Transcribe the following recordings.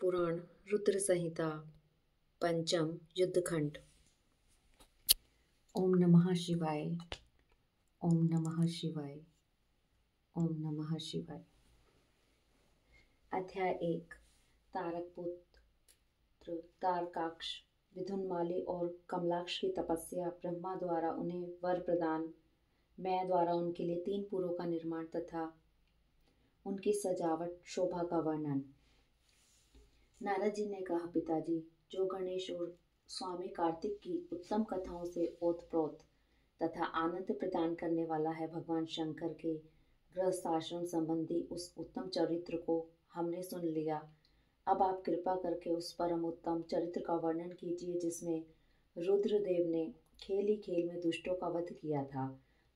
पुराण रुद्र संहिता पंचम युद्धखंड। ओम नमः शिवाय। ओम नमः शिवाय। ओम नमः शिवाय। अध्याय 1। तारक पुत्र तारकाक्ष, विधुनमाली और कमलाक्ष की तपस्या, ब्रह्मा द्वारा उन्हें वर प्रदान, मैं द्वारा उनके लिए 3 पुरों का निर्माण तथा उनकी सजावट, शोभा का वर्णन। नारद जी ने कहा, पिताजी, जो गणेश और स्वामी कार्तिक की उत्तम कथाओं से ओतप्रोत तथा आनंद प्रदान करने वाला है, भगवान शंकर के गृहस्थाश्रम संबंधी उस उत्तम चरित्र को हमने सुन लिया। अब आप कृपा करके उस परम उत्तम चरित्र का वर्णन कीजिए जिसमें रुद्रदेव ने खेल ही खेल में दुष्टों का वध किया था।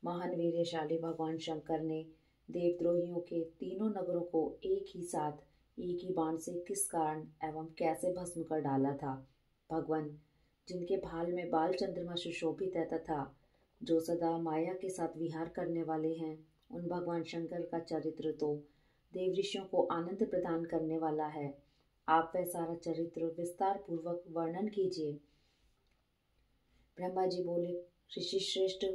महान वीर्यशाली भगवान शंकर ने देवद्रोहियों के तीनों नगरों को एक ही साथ एक ही बाण से किस कारण एवं कैसे भस्म कर डाला था। भगवान जिनके भाल में बाल चंद्रमा सुशोभित है तथा जो सदा माया के साथ विहार करने वाले हैं, उन भगवान शंकर का चरित्र तो देव ऋषियों को आनंद प्रदान करने वाला है। आप वह सारा चरित्र विस्तार पूर्वक वर्णन कीजिए। ब्रह्मा जी बोले, ऋषि श्रेष्ठ,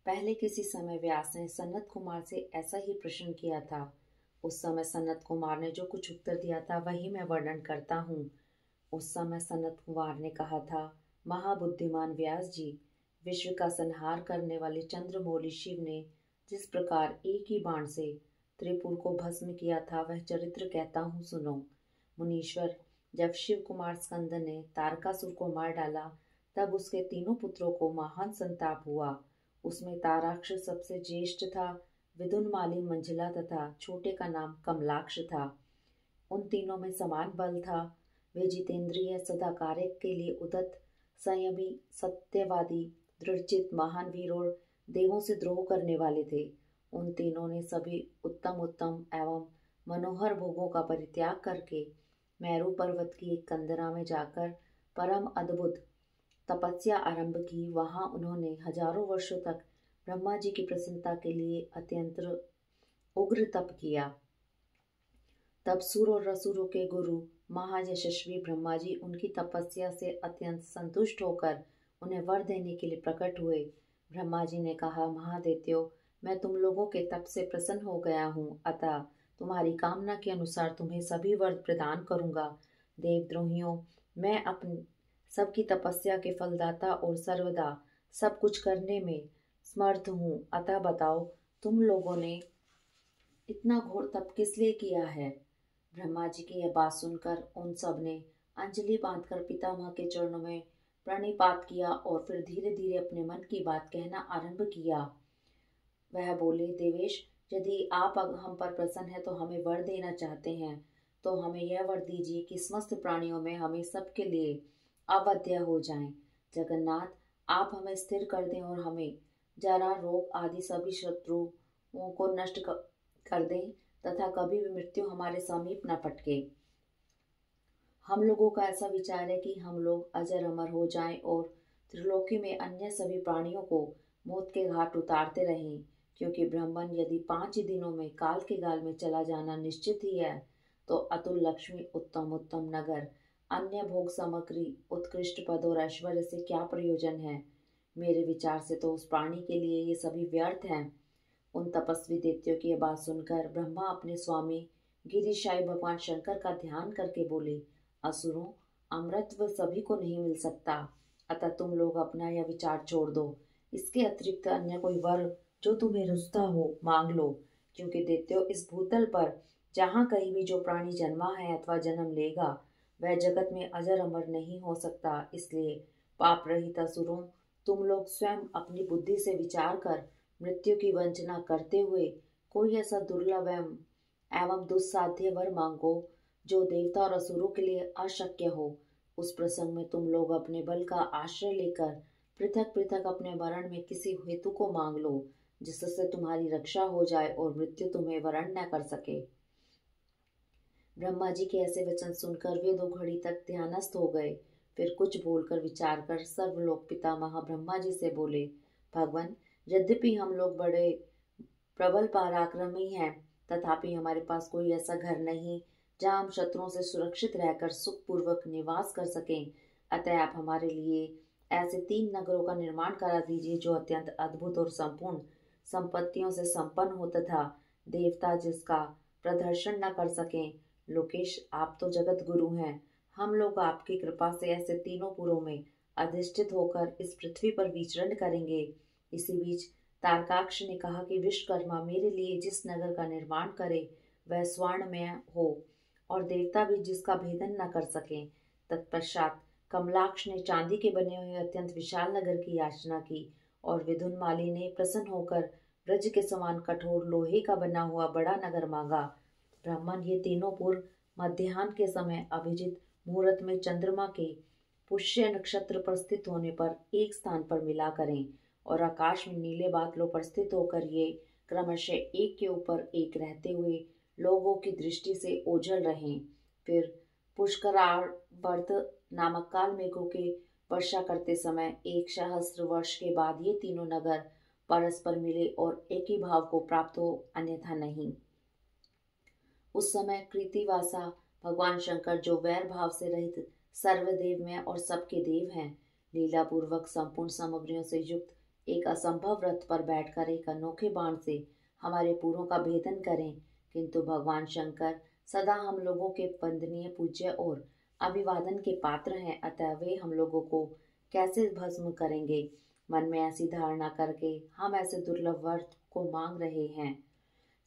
पहले किसी समय व्यास ने सनत कुमार से ऐसा ही प्रश्न किया था। उस समय सनत कुमार ने जो कुछ उत्तर दिया था वही मैं वर्णन करता हूँ। उस समय सनत कुमार ने कहा था, महाबुद्धिमान व्यास जी, विश्व का संहार करने वाले चंद्रमौली शिव ने जिस प्रकार एक ही बाण से त्रिपुर को भस्म किया था, वह चरित्र कहता हूँ, सुनो। मुनीश्वर, जब शिव कुमार स्कंद ने तारकासुर को मार डाला, तब उसके तीनों पुत्रों को महान संताप हुआ। उसमें ताराक्ष सबसे ज्येष्ठ था, विधुनमाली मंझला तथा छोटे का नाम कमलाक्ष था। उन तीनों में समान बल था। वे जितेंद्रिय, सदा कार्य के लिए उदत, संयमी, सत्यवादी, दृढ़चित, महान वीर और देवों से द्रोह करने वाले थे। उन तीनों ने सभी उत्तम उत्तम एवं मनोहर भोगों का परित्याग करके मेरू पर्वत की एक कंदरा में जाकर परम अद्भुत तपस्या आरंभ की। वहां उन्होंने हजारों वर्षों तक ब्रह्मा जी की प्रसन्नता के लिए अत्यंत उग्र तप किया। तब सुर और रसुरों के गुरु महायशस्वी ब्रह्मा जी उनकी तपस्या से अत्यंत संतुष्ट होकर उन्हें वर देने के लिए प्रकट हुए। ब्रह्मा जी ने कहा, महादेत्यो, मैं तुम लोगों के तप से प्रसन्न हो गया हूँ, अतः तुम्हारी कामना के अनुसार तुम्हें सभी वर प्रदान करूंगा। देवद्रोहियों, मैं अपनी सबकी तपस्या के फलदाता और सर्वदा सब कुछ करने में समर्थ हूँ। अतः बताओ, तुम लोगों ने इतना घोर तप किस लिए किया है। ब्रह्मा जी की यह बात सुनकर उन सब ने अंजलि बांधकर पितामह के चरणों में प्रणिपात किया और फिर धीरे धीरे अपने मन की बात कहना आरंभ किया। वह बोले, देवेश, यदि आप हम पर प्रसन्न है तो हमें वर देना चाहते हैं, तो हमें यह वर दीजिए कि समस्त प्राणियों में हमें सबके लिए अवध्य हो जाएं। जगन्नाथ, आप हमें स्थिर कर दें और हमें जरा, रोग आदि सभी शत्रुओं को नष्ट कर दें तथा कभी भी मृत्यु हमारे समीप न पटके। हम लोगों का ऐसा विचार है कि हम लोग अजर अमर हो जाएं और त्रिलोकी में अन्य सभी प्राणियों को मौत के घाट उतारते रहें, क्योंकि ब्राह्मण यदि 5 ही दिनों में काल के गाल में चला जाना निश्चित ही है, तो अतुल लक्ष्मी, उत्तम उत्तम नगर, अन्य भोग सामग्री, उत्कृष्ट पद और ऐश्वर्य से क्या प्रयोजन है। मेरे विचार से तो उस प्राणी के लिए ये सभी व्यर्थ हैं। उन तपस्वी दैत्यों की यह बात सुनकर ब्रह्मा अपने स्वामी गिरिशाई भगवान शंकर का ध्यान करके बोले, असुरों, अमृतत्व सभी को नहीं मिल सकता, अतः तुम लोग अपना यह विचार छोड़ दो। इसके अतिरिक्त अन्य कोई वर जो तुम्हें रुचता हो मांग लो, क्योंकि दैत्यों, इस भूतल पर जहाँ कहीं भी जो प्राणी जन्मा है अथवा जन्म लेगा, वह जगत में अजर अमर नहीं हो सकता। इसलिए पाप रहित असुरों, तुम लोग स्वयं अपनी बुद्धि से विचार कर मृत्यु की वंचना करते हुए कोई ऐसा दुर्लभ एवं दुस्साध्य वर मांगो जो देवता और असुरों के लिए अशक्य हो। उस प्रसंग में तुम लोग अपने बल का आश्रय लेकर पृथक पृथक अपने मरण में किसी हेतु को मांग लो, जिससे तुम्हारी रक्षा हो जाए और मृत्यु तुम्हें वरण न कर सके। ब्रह्मा जी के ऐसे वचन सुनकर वे 2 घड़ी तक ध्यानस्थ हो गए। फिर कुछ बोलकर विचार कर सर्वलोक पितामह ब्रह्मा जी से बोले, भगवान, यद्यपि हम लोग बड़े प्रबल पराक्रमी हैं, तथापि हमारे पास कोई ऐसा घर नहीं जहाँ हम शत्रुओं से सुरक्षित रहकर सुखपूर्वक निवास कर सकें। अतः आप हमारे लिए ऐसे 3 नगरों का निर्माण करा दीजिए जो अत्यंत अद्भुत और संपूर्ण संपत्तियों से संपन्न हो तथा देवता जिसका प्रदर्शन न कर सकें। लोकेश, आप तो जगत गुरु हैं। हम लोग आपकी कृपा से ऐसे तीनों पुरों में अधिष्ठित होकर इस पृथ्वी पर विचरण करेंगे। इसी बीच तारकाक्ष ने कहा कि विश्वकर्मा मेरे लिए जिस नगर का निर्माण करे वह स्वर्णमय हो और देवता भी जिसका भेदन न कर सकें। तत्पश्चात कमलाक्ष ने चांदी के बने हुए अत्यंत विशाल नगर की याचना की और विधुनमाली ने प्रसन्न होकर ब्रज के समान कठोर लोहे का बना हुआ बड़ा नगर मांगा। ब्राह्मण, ये तीनों पुर मध्याह्न के समय अभिजित मुहूर्त में चंद्रमा के पुष्य नक्षत्र पर स्थित होने पर एक स्थान पर मिला करें और आकाश में नीले बादलों पर स्थित होकर ये क्रमशः एक के ऊपर एक रहते हुए लोगों की दृष्टि से ओझल रहें। फिर पुष्करावर्त नामक काल मेघों के वर्षा करते समय 1 सहस्त्र वर्ष के बाद ये तीनों नगर परस्पर मिले और एक ही भाव को प्राप्त हो, अन्यथा नहीं। उस समय कृतिवासा भगवान शंकर, जो वैर भाव से रहित सर्वदेव में और सबके देव हैं, लीला पूर्वक संपूर्ण सामग्रियों से युक्त एक असंभव रथ पर बैठकर एक अनोखे बाण से हमारे पूरों का भेदन करें। किंतु भगवान शंकर सदा हम लोगों के वंदनीय, पूज्य और अभिवादन के पात्र हैं, अतः वे हम लोगों को कैसे भस्म करेंगे। मन में ऐसी धारणा करके हम ऐसे दुर्लभ वर को मांग रहे हैं।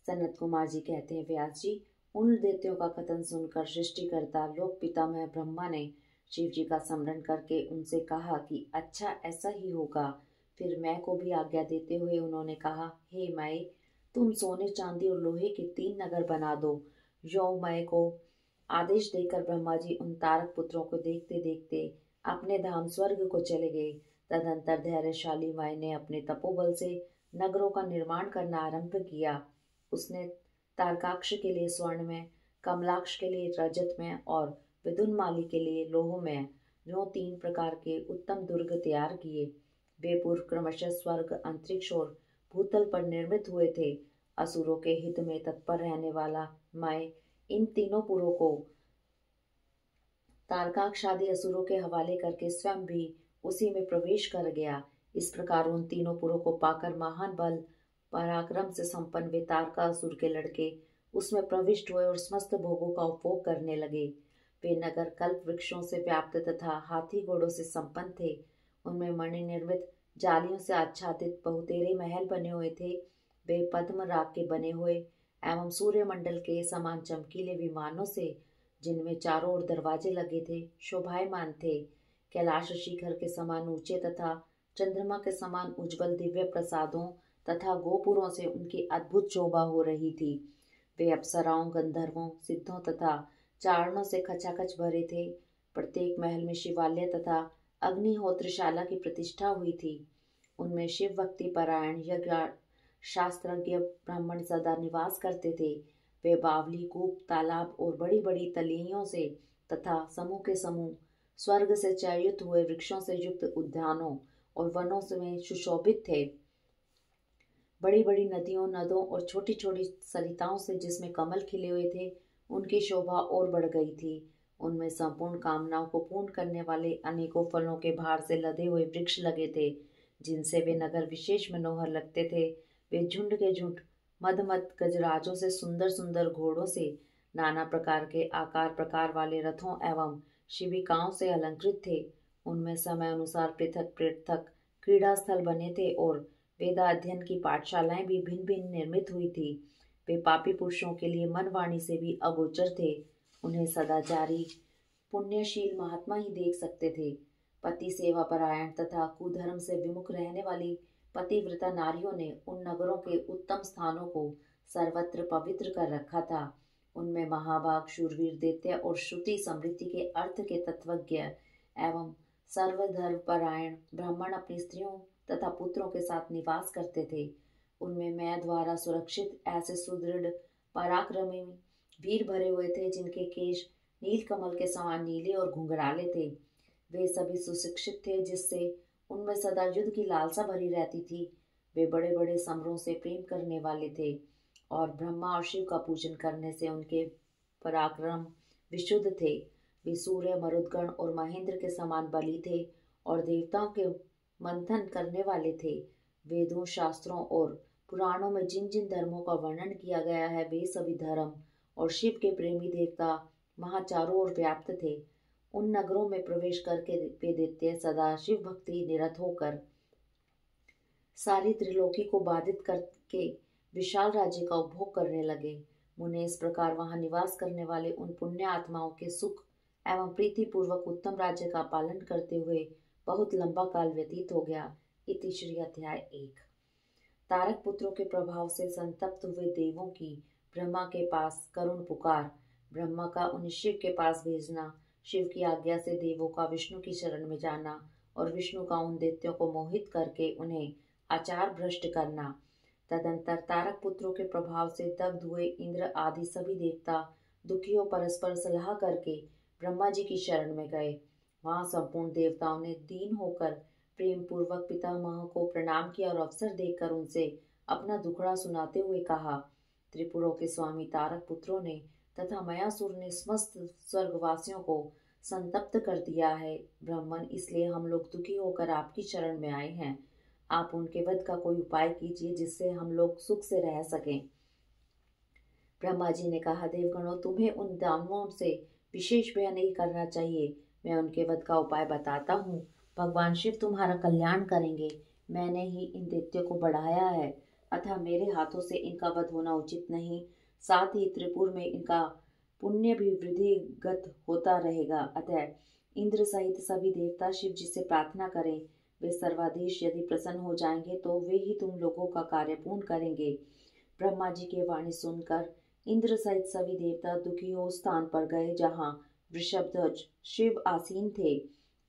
सनत कुमार जी कहते हैं, व्यास जी, उन दैत्यों का कथन सुनकर सृष्टिकर्ता लोक पितामह ब्रह्मा ने शिव जी का स्मरण करके उनसे कहा कि अच्छा, ऐसा ही होगा। फिर मैं को भी आज्ञा देते हुए उन्होंने कहा, हे मैं, तुम सोने चांदी और लोहे के 3 नगर बना दो। यो मैं को आदेश देकर ब्रह्मा जी उन तारक पुत्रों को देखते देखते अपने धाम स्वर्ग को चले गए। तदंतर धैर्यशाली माई ने अपने तपोबल से नगरों का निर्माण करना आरंभ किया। उसने तारकाक्ष के लिए स्वर्ण में, कमलाक्ष के लिए रजत में और विदुनमाली के लिए लोह में जो 3 प्रकार के उत्तम दुर्ग तैयार किए। वे पूर्व क्रमशः स्वर्ग, अंतरिक्ष और भूतल पर निर्मित हुए थे। असुरों के हित में तत्पर रहने वाला मैं इन तीनों पुरों को तारकाक्ष आदि असुरों के हवाले करके स्वयं भी उसी में प्रवेश कर गया। इस प्रकार उन तीनों पुरों को पाकर महान बल पराक्रम से संपन्न वे तारकासुर के लड़के उसमें प्रविष्ट हुए और समस्त भोगों का उपभोग करने लगे। वे नगर कल्प वृक्षों से व्याप्त तथा हाथी घोड़ों से संपन्न थे। उनमें मणि निर्मित जालियों से आच्छादित बहुतेरे महल बने हुए थे। वे पद्म राग के बने हुए एवं सूर्यमंडल के समान चमकीले विमानों से, जिनमें चारों ओर दरवाजे लगे थे, शोभायमान थे। कैलाश शिखर के समान ऊंचे तथा चंद्रमा के समान उज्जवल दिव्य प्रसादों तथा गोपुरों से उनकी अद्भुत शोभा हो रही थी। वे अप्सराओं, गंधर्वों, सिद्धों तथा चारणों से खचाखच भरे थे। प्रत्येक महल में शिवालय तथा अग्निहोत्रशाला की प्रतिष्ठा हुई थी। उनमें शिव भक्ति परायण यज्ञ शास्त्रज्ञ ब्राह्मण सदा निवास करते थे। वे बावली, कूप, तालाब और बड़ी बड़ी तलियों से तथा समूह के समूह स्वर्ग से चययुत हुए वृक्षों से युक्त उद्यानों और वनों में सुशोभित थे। बड़ी बड़ी नदियों, नदों और छोटी छोटी सरिताओं से, जिसमें कमल खिले हुए थे, उनकी शोभा और बढ़ गई थी। उनमें संपूर्ण कामनाओं को पूर्ण करने वाले अनेकों फलों के भार से लदे हुए वृक्ष लगे थे, जिनसे वे नगर विशेष मनोहर लगते थे। वे झुंड के झुंड मद गजराजों से, सुंदर सुंदर घोड़ों से, नाना प्रकार के आकार प्रकार वाले रथों एवं शिविकाओं से अलंकृत थे। उनमें समय अनुसार पृथक पृथक क्रीड़ा स्थल बने थे और वेदाध्ययन की पाठशालाएं भी भिन्न भिन्न निर्मित हुई थी। वे पापी पुरुषों के लिए मन वाणी से भी अगोचर थे। उन्हें सदाचारी पुण्यशील महात्मा ही देख सकते थे। पति सेवा परायण तथा कुधर्म से विमुख रहने वाली पतिव्रता नारियों ने उन नगरों के उत्तम स्थानों को सर्वत्र पवित्र कर रखा था। उनमें महाभाग शूरवीर दैत्य और श्रुति समृद्धि के अर्थ के तत्वज्ञ एवं सर्वधर्म परायण ब्राह्मण अपनी स्त्रियों तथा पुत्रों के साथ निवास करते थे। उनमें मैं द्वारा सुरक्षित ऐसे सुदृढ़ पराक्रमी वीर भरे हुए थे, जिनके केश नील कमल के समान नीले और घुंघराले थे। वे सभी सुशिक्षित थे, जिससे उनमें सदा युद्ध की लालसा भरी रहती थी। वे बड़े बड़े समरों से प्रेम करने वाले थे और ब्रह्मा और शिव का पूजन करने से उनके पराक्रम विशुद्ध थे। वे सूर्य, मरुदगण और महेंद्र के समान बली थे और देवताओं के मंथन करने वाले थे। वेदों, शास्त्रों और पुराणों में जिन जिन धर्मों का वर्णन किया गया है वे सभी धर्म और शिव के प्रेमी देवता वहां चारों ओर व्याप्त थे। उन नगरों में प्रवेश करके वे दैत्य सदा शिव भक्ति निरत होकर सारी त्रिलोकी को बाधित करके विशाल राज्य का उपभोग करने लगे। मुने, इस प्रकार वहां निवास करने वाले उन पुण्य आत्माओं के सुख एवं प्रीति पूर्वक उत्तम राज्य का पालन करते हुए बहुत लंबा काल व्यतीत हो गया। इति श्री अध्याय 1। तारक पुत्रों के प्रभाव से संतप्त हुए देवों की ब्रह्मा के पास करुण पुकार, ब्रह्मा का उन्हें शिव के पास भेजना, शिव की आज्ञा से देवों का विष्णु की शरण में जाना और विष्णु का उन दैत्यों को मोहित करके उन्हें आचार भ्रष्ट करना। तदंतर तारक पुत्रों के प्रभाव से दग्ध हुए इंद्र आदि सभी देवता दुखियों परस्पर सलाह करके ब्रह्मा जी की शरण में गए। वहां संपूर्ण देवताओं ने दीन होकर प्रेम पूर्वक पितामह को प्रणाम किया और अवसर देकर उनसे अपना दुखड़ा सुनाते हुए कहा, त्रिपुरों के स्वामी तारक पुत्रों ने तथा मयासुर ने समस्त स्वर्गवासियों को संतप्त कर दिया है। ब्राह्मण, इसलिए हम लोग दुखी होकर आपकी शरण में आए हैं। आप उनके वध का कोई उपाय कीजिए जिससे हम लोग सुख से रह सकें। ब्रह्मा जी ने कहा, देवगणों, तुम्हें उन दानवों से विशेष भय नहीं करना चाहिए। मैं उनके वध का उपाय बताता हूँ। भगवान शिव तुम्हारा कल्याण करेंगे। मैंने ही इन दैत्यों को बढ़ाया है, अतः मेरे हाथों से इनका वध होना उचित नहीं। साथ ही त्रिपुर में इनका पुण्य भी वृद्धिगत होता रहेगा। अतः इंद्र सहित सभी देवता शिव जी से प्रार्थना करें। वे सर्वाधीश यदि प्रसन्न हो जाएंगे तो वे ही तुम लोगों का कार्य पूर्ण करेंगे। ब्रह्मा जी की वाणी सुनकर इंद्र सहित सभी देवता दुखी हो स्थान पर गए जहाँ वृषभध्वज शिव आसीन थे।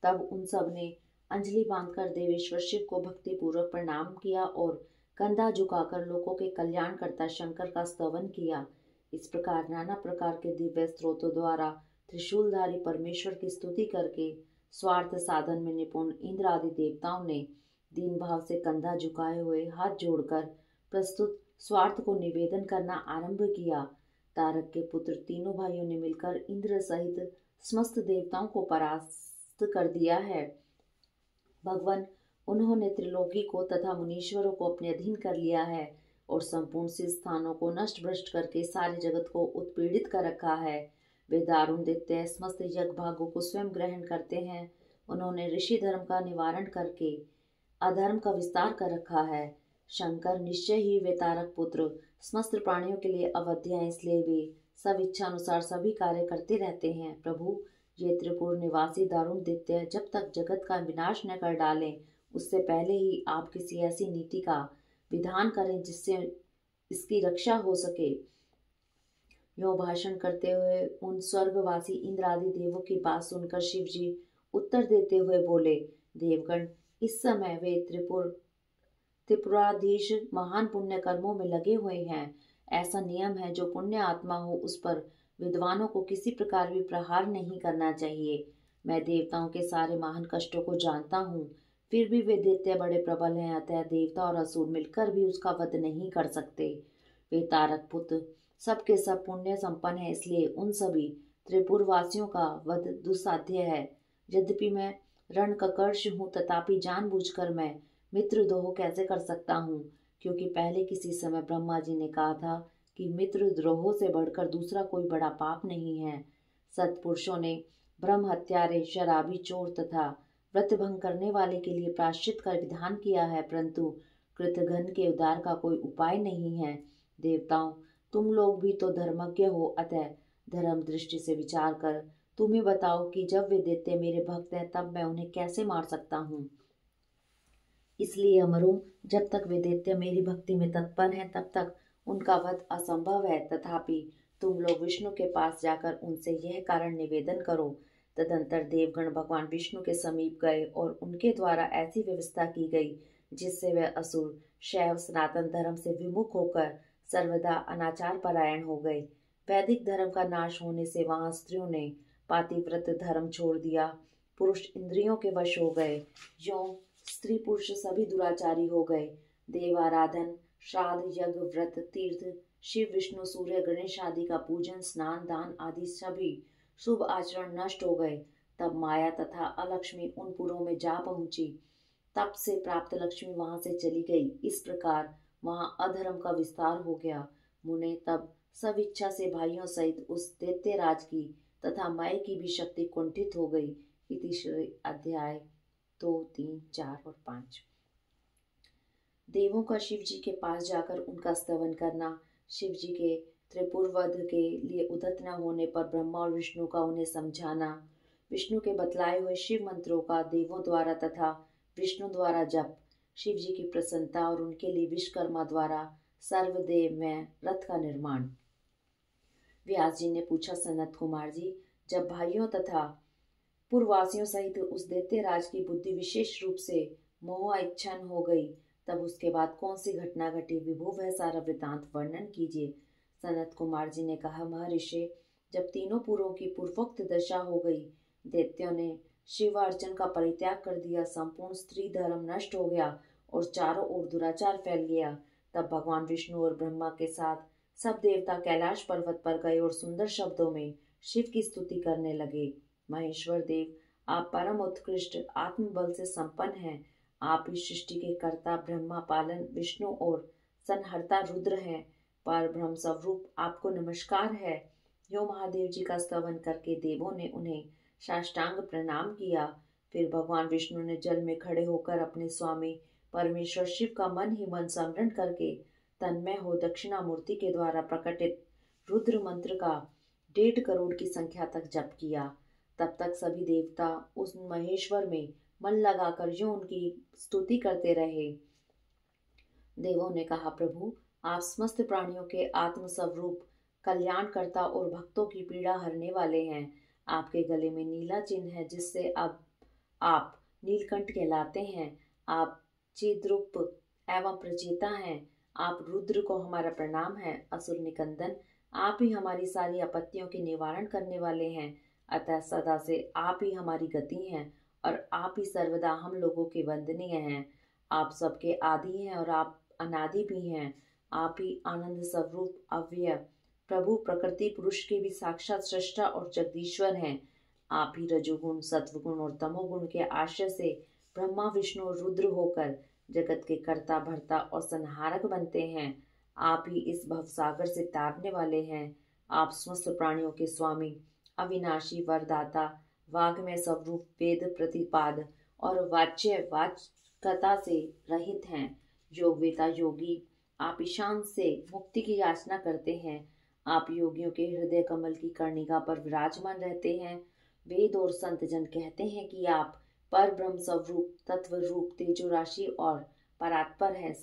तब उन सब ने अंजलि बांधकर देवेश्वर शिव को भक्ति पूर्वक प्रणाम किया और कंधा झुकाकर लोगों के कल्याणकर्ता शंकर का स्तवन किया। इस प्रकार नाना प्रकार के दिव्य स्त्रोतों द्वारा त्रिशूलधारी परमेश्वर की स्तुति करके स्वार्थ साधन में निपुण इंद्र आदि देवताओं ने दीन भाव से कंधा झुकाए हुए हाथ जोड़कर प्रस्तुत स्वार्थ को निवेदन करना आरंभ किया। तारक के पुत्र तीनों भाइयों ने मिलकर इंद्र सहित समस्त देवताओं को परास्त कर दिया है। भगवान, उन्होंने त्रिलोकी को तथा मुनीश्वरों को अपने अधीन कर लिया है और संपूर्ण सी स्थानों को नष्ट भ्रष्ट करके सारे जगत को उत्पीड़ित कर रखा है। वे दारुण दैत्य समस्त यज्ञ भागों को स्वयं ग्रहण करते हैं। उन्होंने ऋषि धर्म का निवारण करके अधर्म का विस्तार कर रखा है। शंकर, निश्चय ही वे तारक पुत्र समस्त प्राणियों के लिए अवध्य हैं, इसलिए वे सब इच्छा अनुसार सभी कार्य करते रहते हैं। प्रभु, ये त्रिपुर निवासी दारुण दैत्य जब तक जगत का विनाश न कर डालें उससे पहले ही आप किसी ऐसी नीति का विधान करें जिससे इसकी रक्षा हो सके। यो भाषण करते हुए उन स्वर्गवासी इंद्र आदि देवों की बात सुनकर शिव जी उत्तर देते हुए बोले, देवगण, इस समय वे त्रिपुराधीश महान पुण्य कर्मों में लगे हुए हैं। ऐसा नियम है, जो पुण्य आत्मा हो उस पर विद्वानों को किसी प्रकार भी प्रहार नहीं करना चाहिए। मैं देवताओं के सारे महान कष्टों को जानता हूँ, फिर भी वे दैत्य बड़े प्रबल हैं, अतः देवता और असुर मिलकर भी उसका वध नहीं कर सकते। वे तारक पुत्र सबके सब पुण्य संपन्न है, इसलिए उन सभी त्रिपुरवासियों का वध दुस्साध्य है। यद्यपि मैं रणककर्ष हूँ, तथापि जानबूझकर मैं मित्रद्रोह कैसे कर सकता हूँ, क्योंकि पहले किसी समय ब्रह्मा जी ने कहा था कि मित्रद्रोह से बढ़कर दूसरा कोई बड़ा पाप नहीं है। सत्पुरुषों ने ब्रह्म हत्यारे, शराबी, चोर तथा व्रतभंग करने वाले के लिए प्रायश्चित का विधान किया है, परंतु कृतघ्न के उद्धार का कोई उपाय नहीं है। देवताओं, तुम लोग भी तो धर्मज्ञ हो, अतः धर्म दृष्टि से विचार कर तुम ही बताओ कि जब वे दैत्य मेरे भक्त हैं तब मैं उन्हें कैसे मार सकता हूँ। इसलिए अमरों, जब तक वे दैत्य मेरी भक्ति में तत्पर हैं तब तक उनका वध असंभव है। तथापि तुम लोग विष्णु के पास जाकर उनसे यह कारण निवेदन करो। तदंतर देवगण भगवान विष्णु के समीप गए और उनके द्वारा ऐसी व्यवस्था की गई जिससे वे असुर शैव सनातन धर्म से विमुख होकर सर्वदा अनाचार परायण हो गए। वैदिक धर्म का नाश होने से वहां स्त्रियों ने पातिव्रत धर्म छोड़ दिया, पुरुष इंद्रियों के वश हो गए, यों स्त्री पुरुष सभी दुराचारी हो गए। देव आराधन, श्राद्ध, यज्ञ, व्रत, तीर्थ शिव विष्णु सूर्य गणेश आदि का पूजन स्नान दान आदि सभी शुभ आचरण नष्ट हो गए। तब माया तथा अलक्ष्मी उन पुरों में जा पहुंची। तप से प्राप्त लक्ष्मी वहां से चली गई। इस प्रकार वहां अधर्म का विस्तार हो गया। मुने तब सब इच्छा से भाइयों सहित उस दैत्य राज की तथा माया की भी शक्ति कुंठित हो गई। इति श्री अध्याय 2, 3, 4 और 5। देवों का शिव जी के पास जाकर उनका स्तवन करना। शिव जी के त्रिपुरवध के लिए उद्यत न होने पर ब्रह्मा और विष्णु का उन्हें समझाना। विष्णु के बतलाए हुए शिव मंत्रों का देवों द्वारा तथा विष्णु द्वारा जप। शिव जी की प्रसन्नता और उनके लिए विश्वकर्मा द्वारा सर्वदेव में रथ का निर्माण। व्यास जी ने पूछा, सनत कुमार जी, जब भाइयों तथा पूर्ववासियों सहित उस दैत्य राज की बुद्धि विशेष रूप से मोह इच्छन हो गई, तब उसके बाद कौन सी घटना घटी, विभु वह सारा वृतांत वर्णन कीजिए। सनत कुमार जी ने कहा, महर्षि, जब तीनों पुरों की पूर्वोक्त दशा हो गई, दैत्यों ने शिव अर्चन का परित्याग कर दिया, संपूर्ण स्त्री धर्म नष्ट हो गया और चारों ओर दुराचार फैल गया, तब भगवान विष्णु और ब्रह्मा के साथ सब देवता कैलाश पर्वत पर गए और सुंदर शब्दों में शिव की स्तुति करने लगे। महेश्वर देव, आप परम उत्कृष्ट आत्मबल से संपन्न हैं। आप इस सृष्टि के कर्ता ब्रह्मा, पालन विष्णु और संहर्ता रुद्र हैं। पर ब्रह्म स्वरूप आपको नमस्कार है। यो महादेव जी का स्तवन करके देवों ने उन्हें साष्टांग प्रणाम किया। फिर भगवान विष्णु ने जल में खड़े होकर अपने स्वामी परमेश्वर शिव का मन ही मन स्मरण करके तन्मय हो दक्षिणामूर्ति के द्वारा प्रकटित रुद्र मंत्र का 1.5 करोड़ की संख्या तक जप किया। तब तक सभी देवता उस महेश्वर में मन लगाकर यूं उनकी स्तुति करते रहे। देवों ने कहा, प्रभु, आप समस्त प्राणियों के आत्म स्वरूप कल्याणकर्ता और भक्तों की पीड़ा हरने वाले हैं। आपके गले में नीला चिन्ह है, जिससे अब आप नीलकंठ कहलाते हैं। आप चिद्रूप एवं प्रचेता हैं। आप रुद्र को हमारा प्रणाम है। असुर निकंदन, आप ही हमारी सारी आपत्तियों के निवारण करने वाले हैं। अतः सदा से आप ही हमारी गति हैं और आप ही सर्वदा हम लोगों के वंदनीय हैं। आप सबके आदि हैं और आप अनादि भी हैं। आप ही आनंद स्वरूप अव्यय प्रभु प्रकृति पुरुष के भी साक्षात सृष्टा और जगदीश्वर हैं। आप ही रजोगुण सत्वगुण और तमोगुण के आश्रय से ब्रह्मा विष्णु और रुद्र होकर जगत के कर्ता भर्ता और संहारक बनते हैं। आप ही इस भवसागर से तारने वाले हैं। आप समस्त प्राणियों के स्वामी, अविनाशी वरदाता, वाग्मय स्वरूप, वेद प्रतिपाद और वाच्य वाचकता से रहित हैं। योगवेता योगी, आप ईशान से मुक्ति की याचना करते हैं। आप योगियों के हृदय कमल की कर्णिका पर विराजमान रहते हैं। वेद और संत जन कहते हैं कि आप पर ब्रह्म स्वरूप, तत्व रूप, तेजो राशि और परात्पर हैं।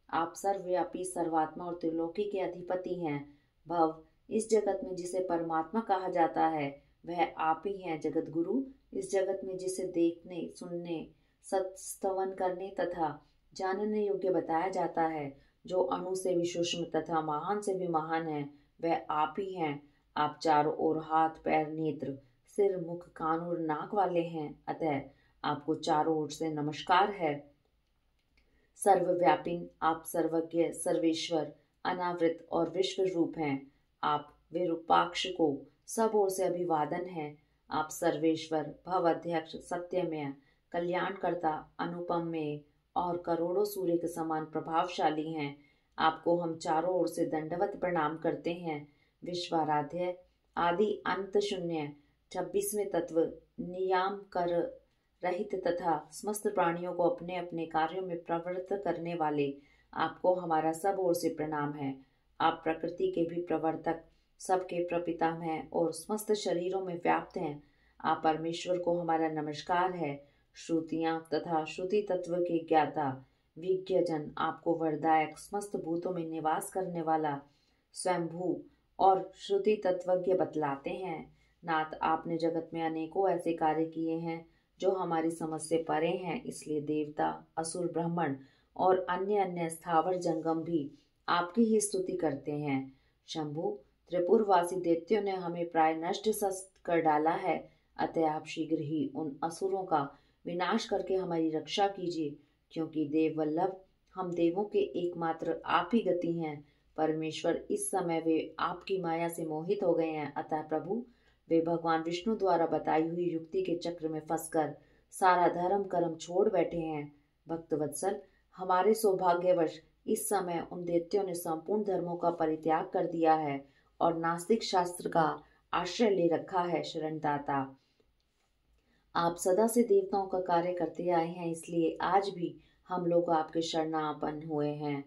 आप सर्वव्यापी, सर्वात्मा और त्रिलोकी के अधिपति हैं। भव, इस जगत में जिसे परमात्मा कहा जाता है, वह आप ही हैं। जगत गुरु, इस जगत में जिसे देखने, सुनने, सत्स्तवन करने तथा जानने योग्य बताया जाता है, जो अणु से भी सूक्ष्म तथा महान से भी महान है, वह आप ही हैं। आप चारों ओर हाथ, पैर, नेत्र, सिर, मुख, कान और नाक वाले हैं। अतः आपको चारों ओर से नमस्कार है। सर्वव्यापी, आप सर्वज्ञ, सर्वेश्वर, अनावृत और विश्व रूप हैं। आप विरूपाक्ष को सब ओर से अभिवादन है। आप सर्वेश्वर, भवध्यक्ष, सत्यमय, कल्याणकर्ता, अनुपमेय और करोड़ों सूर्य के समान प्रभावशाली हैं। आपको हम चारों ओर से दंडवत प्रणाम करते हैं। विश्वाराध्य, आदि अंत शून्य, 26वें तत्व, नियाम कर रहित तथा समस्त प्राणियों को अपने अपने कार्यों में प्रवृत्त करने वाले, आपको हमारा सब ओर से प्रणाम है। आप प्रकृति के भी प्रवर्तक, सबके प्रपितामह हैं और समस्त शरीरों में व्याप्त हैं। आप परमेश्वर को हमारा नमस्कार है। श्रुतियां तथा श्रुति तत्व के ज्ञाता, विज्ञजन, आपको वरदायक, समस्त भूतों में निवास करने वाला स्वयंभू और श्रुति तत्वज्ञ बतलाते हैं। नाथ, आपने जगत में अनेकों ऐसे कार्य किए हैं जो हमारी समझ से परे हैं, इसलिए देवता, असुर, ब्राह्मण और अन्य अन्य स्थावर जंगम भी आपकी ही स्तुति करते हैं। शंभु, त्रिपुरवासी दैत्यों ने हमें प्राय नष्ट कर डाला है। अतः आप शीघ्र ही उन असुरों का विनाश करके हमारी रक्षा कीजिए, क्योंकि देव वल्लभ, हम देवों के एकमात्र आप ही गति हैं। परमेश्वर, इस समय वे आपकी माया से मोहित हो गए हैं, अतः प्रभु वे भगवान विष्णु द्वारा बताई हुई युक्ति के चक्र में फंसकर सारा धर्म कर्म छोड़ बैठे हैं। भक्तवत्सल, हमारे सौभाग्यवश इस समय उन दैत्यों ने संपूर्ण धर्मों का परित्याग कर दिया है और नास्तिक शास्त्र का आश्रय ले रखा है। शरणदाता, आप सदा से देवताओं का कार्य करते आए हैं, इसलिए आज भी हम लोग आपके शरणापन्न हुए हैं।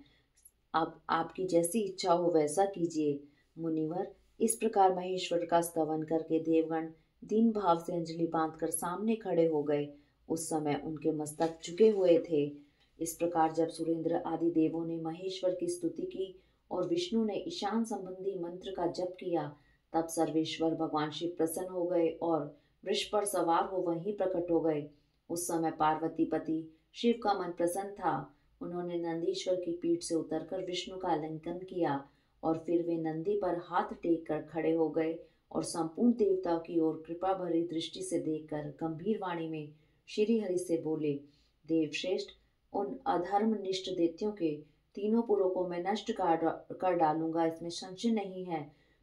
अब आपकी जैसी इच्छा हो वैसा कीजिए। मुनिवर, इस प्रकार महेश्वर का स्तवन करके देवगण दीन भाव से अंजलि बांधकर सामने खड़े हो गए। उस समय उनके मस्तक झुके हुए थे। इस प्रकार जब सुरेंद्र आदि देवों ने महेश्वर की स्तुति की और विष्णु ने ईशान संबंधी मंत्र का जप किया, तब सर्वेश्वर भगवान शिव प्रसन्न हो गए और वृष पर सवार हो वहीं प्रकट हो गए। उस समय पार्वती पति शिव का मन प्रसन्न था। उन्होंने नंदीश्वर की पीठ से उतरकर विष्णु का आलिंगन किया और फिर वे नंदी पर हाथ टेक कर खड़े हो गए और संपूर्ण देवताओं की ओर कृपा भरी दृष्टि से देखकर गंभीर वाणी में श्री हरि से बोले, देवश्रेष्ठ, उन अधर्मनिष्ठ दैत्यों के तीनों पुरों को मैं नष्ट कर डालूंगा, इसमें संशय नहीं है।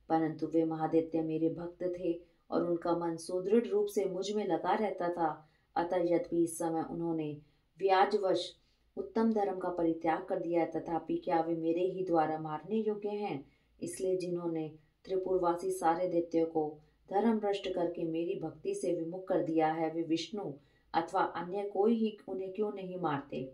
परंतु वे महादैत्य मेरे भक्त थे और उनका मन सुदृढ़ रूप से मुझ में लगा रहता था। अतः यद्यपि इस समय उन्होंने व्याजवश उत्तम धर्म का परित्याग कर दिया है, तथापि क्या वे मेरे ही द्वारा मारने योग्य हैं? इसलिए जिन्होंने त्रिपुरवासी सारे दैत्यों को धर्म भ्रष्ट करके मेरी भक्ति से विमुख कर दिया है, वे विष्णु अथवा अन्य कोई ही उन्हें क्यों नहीं मारते?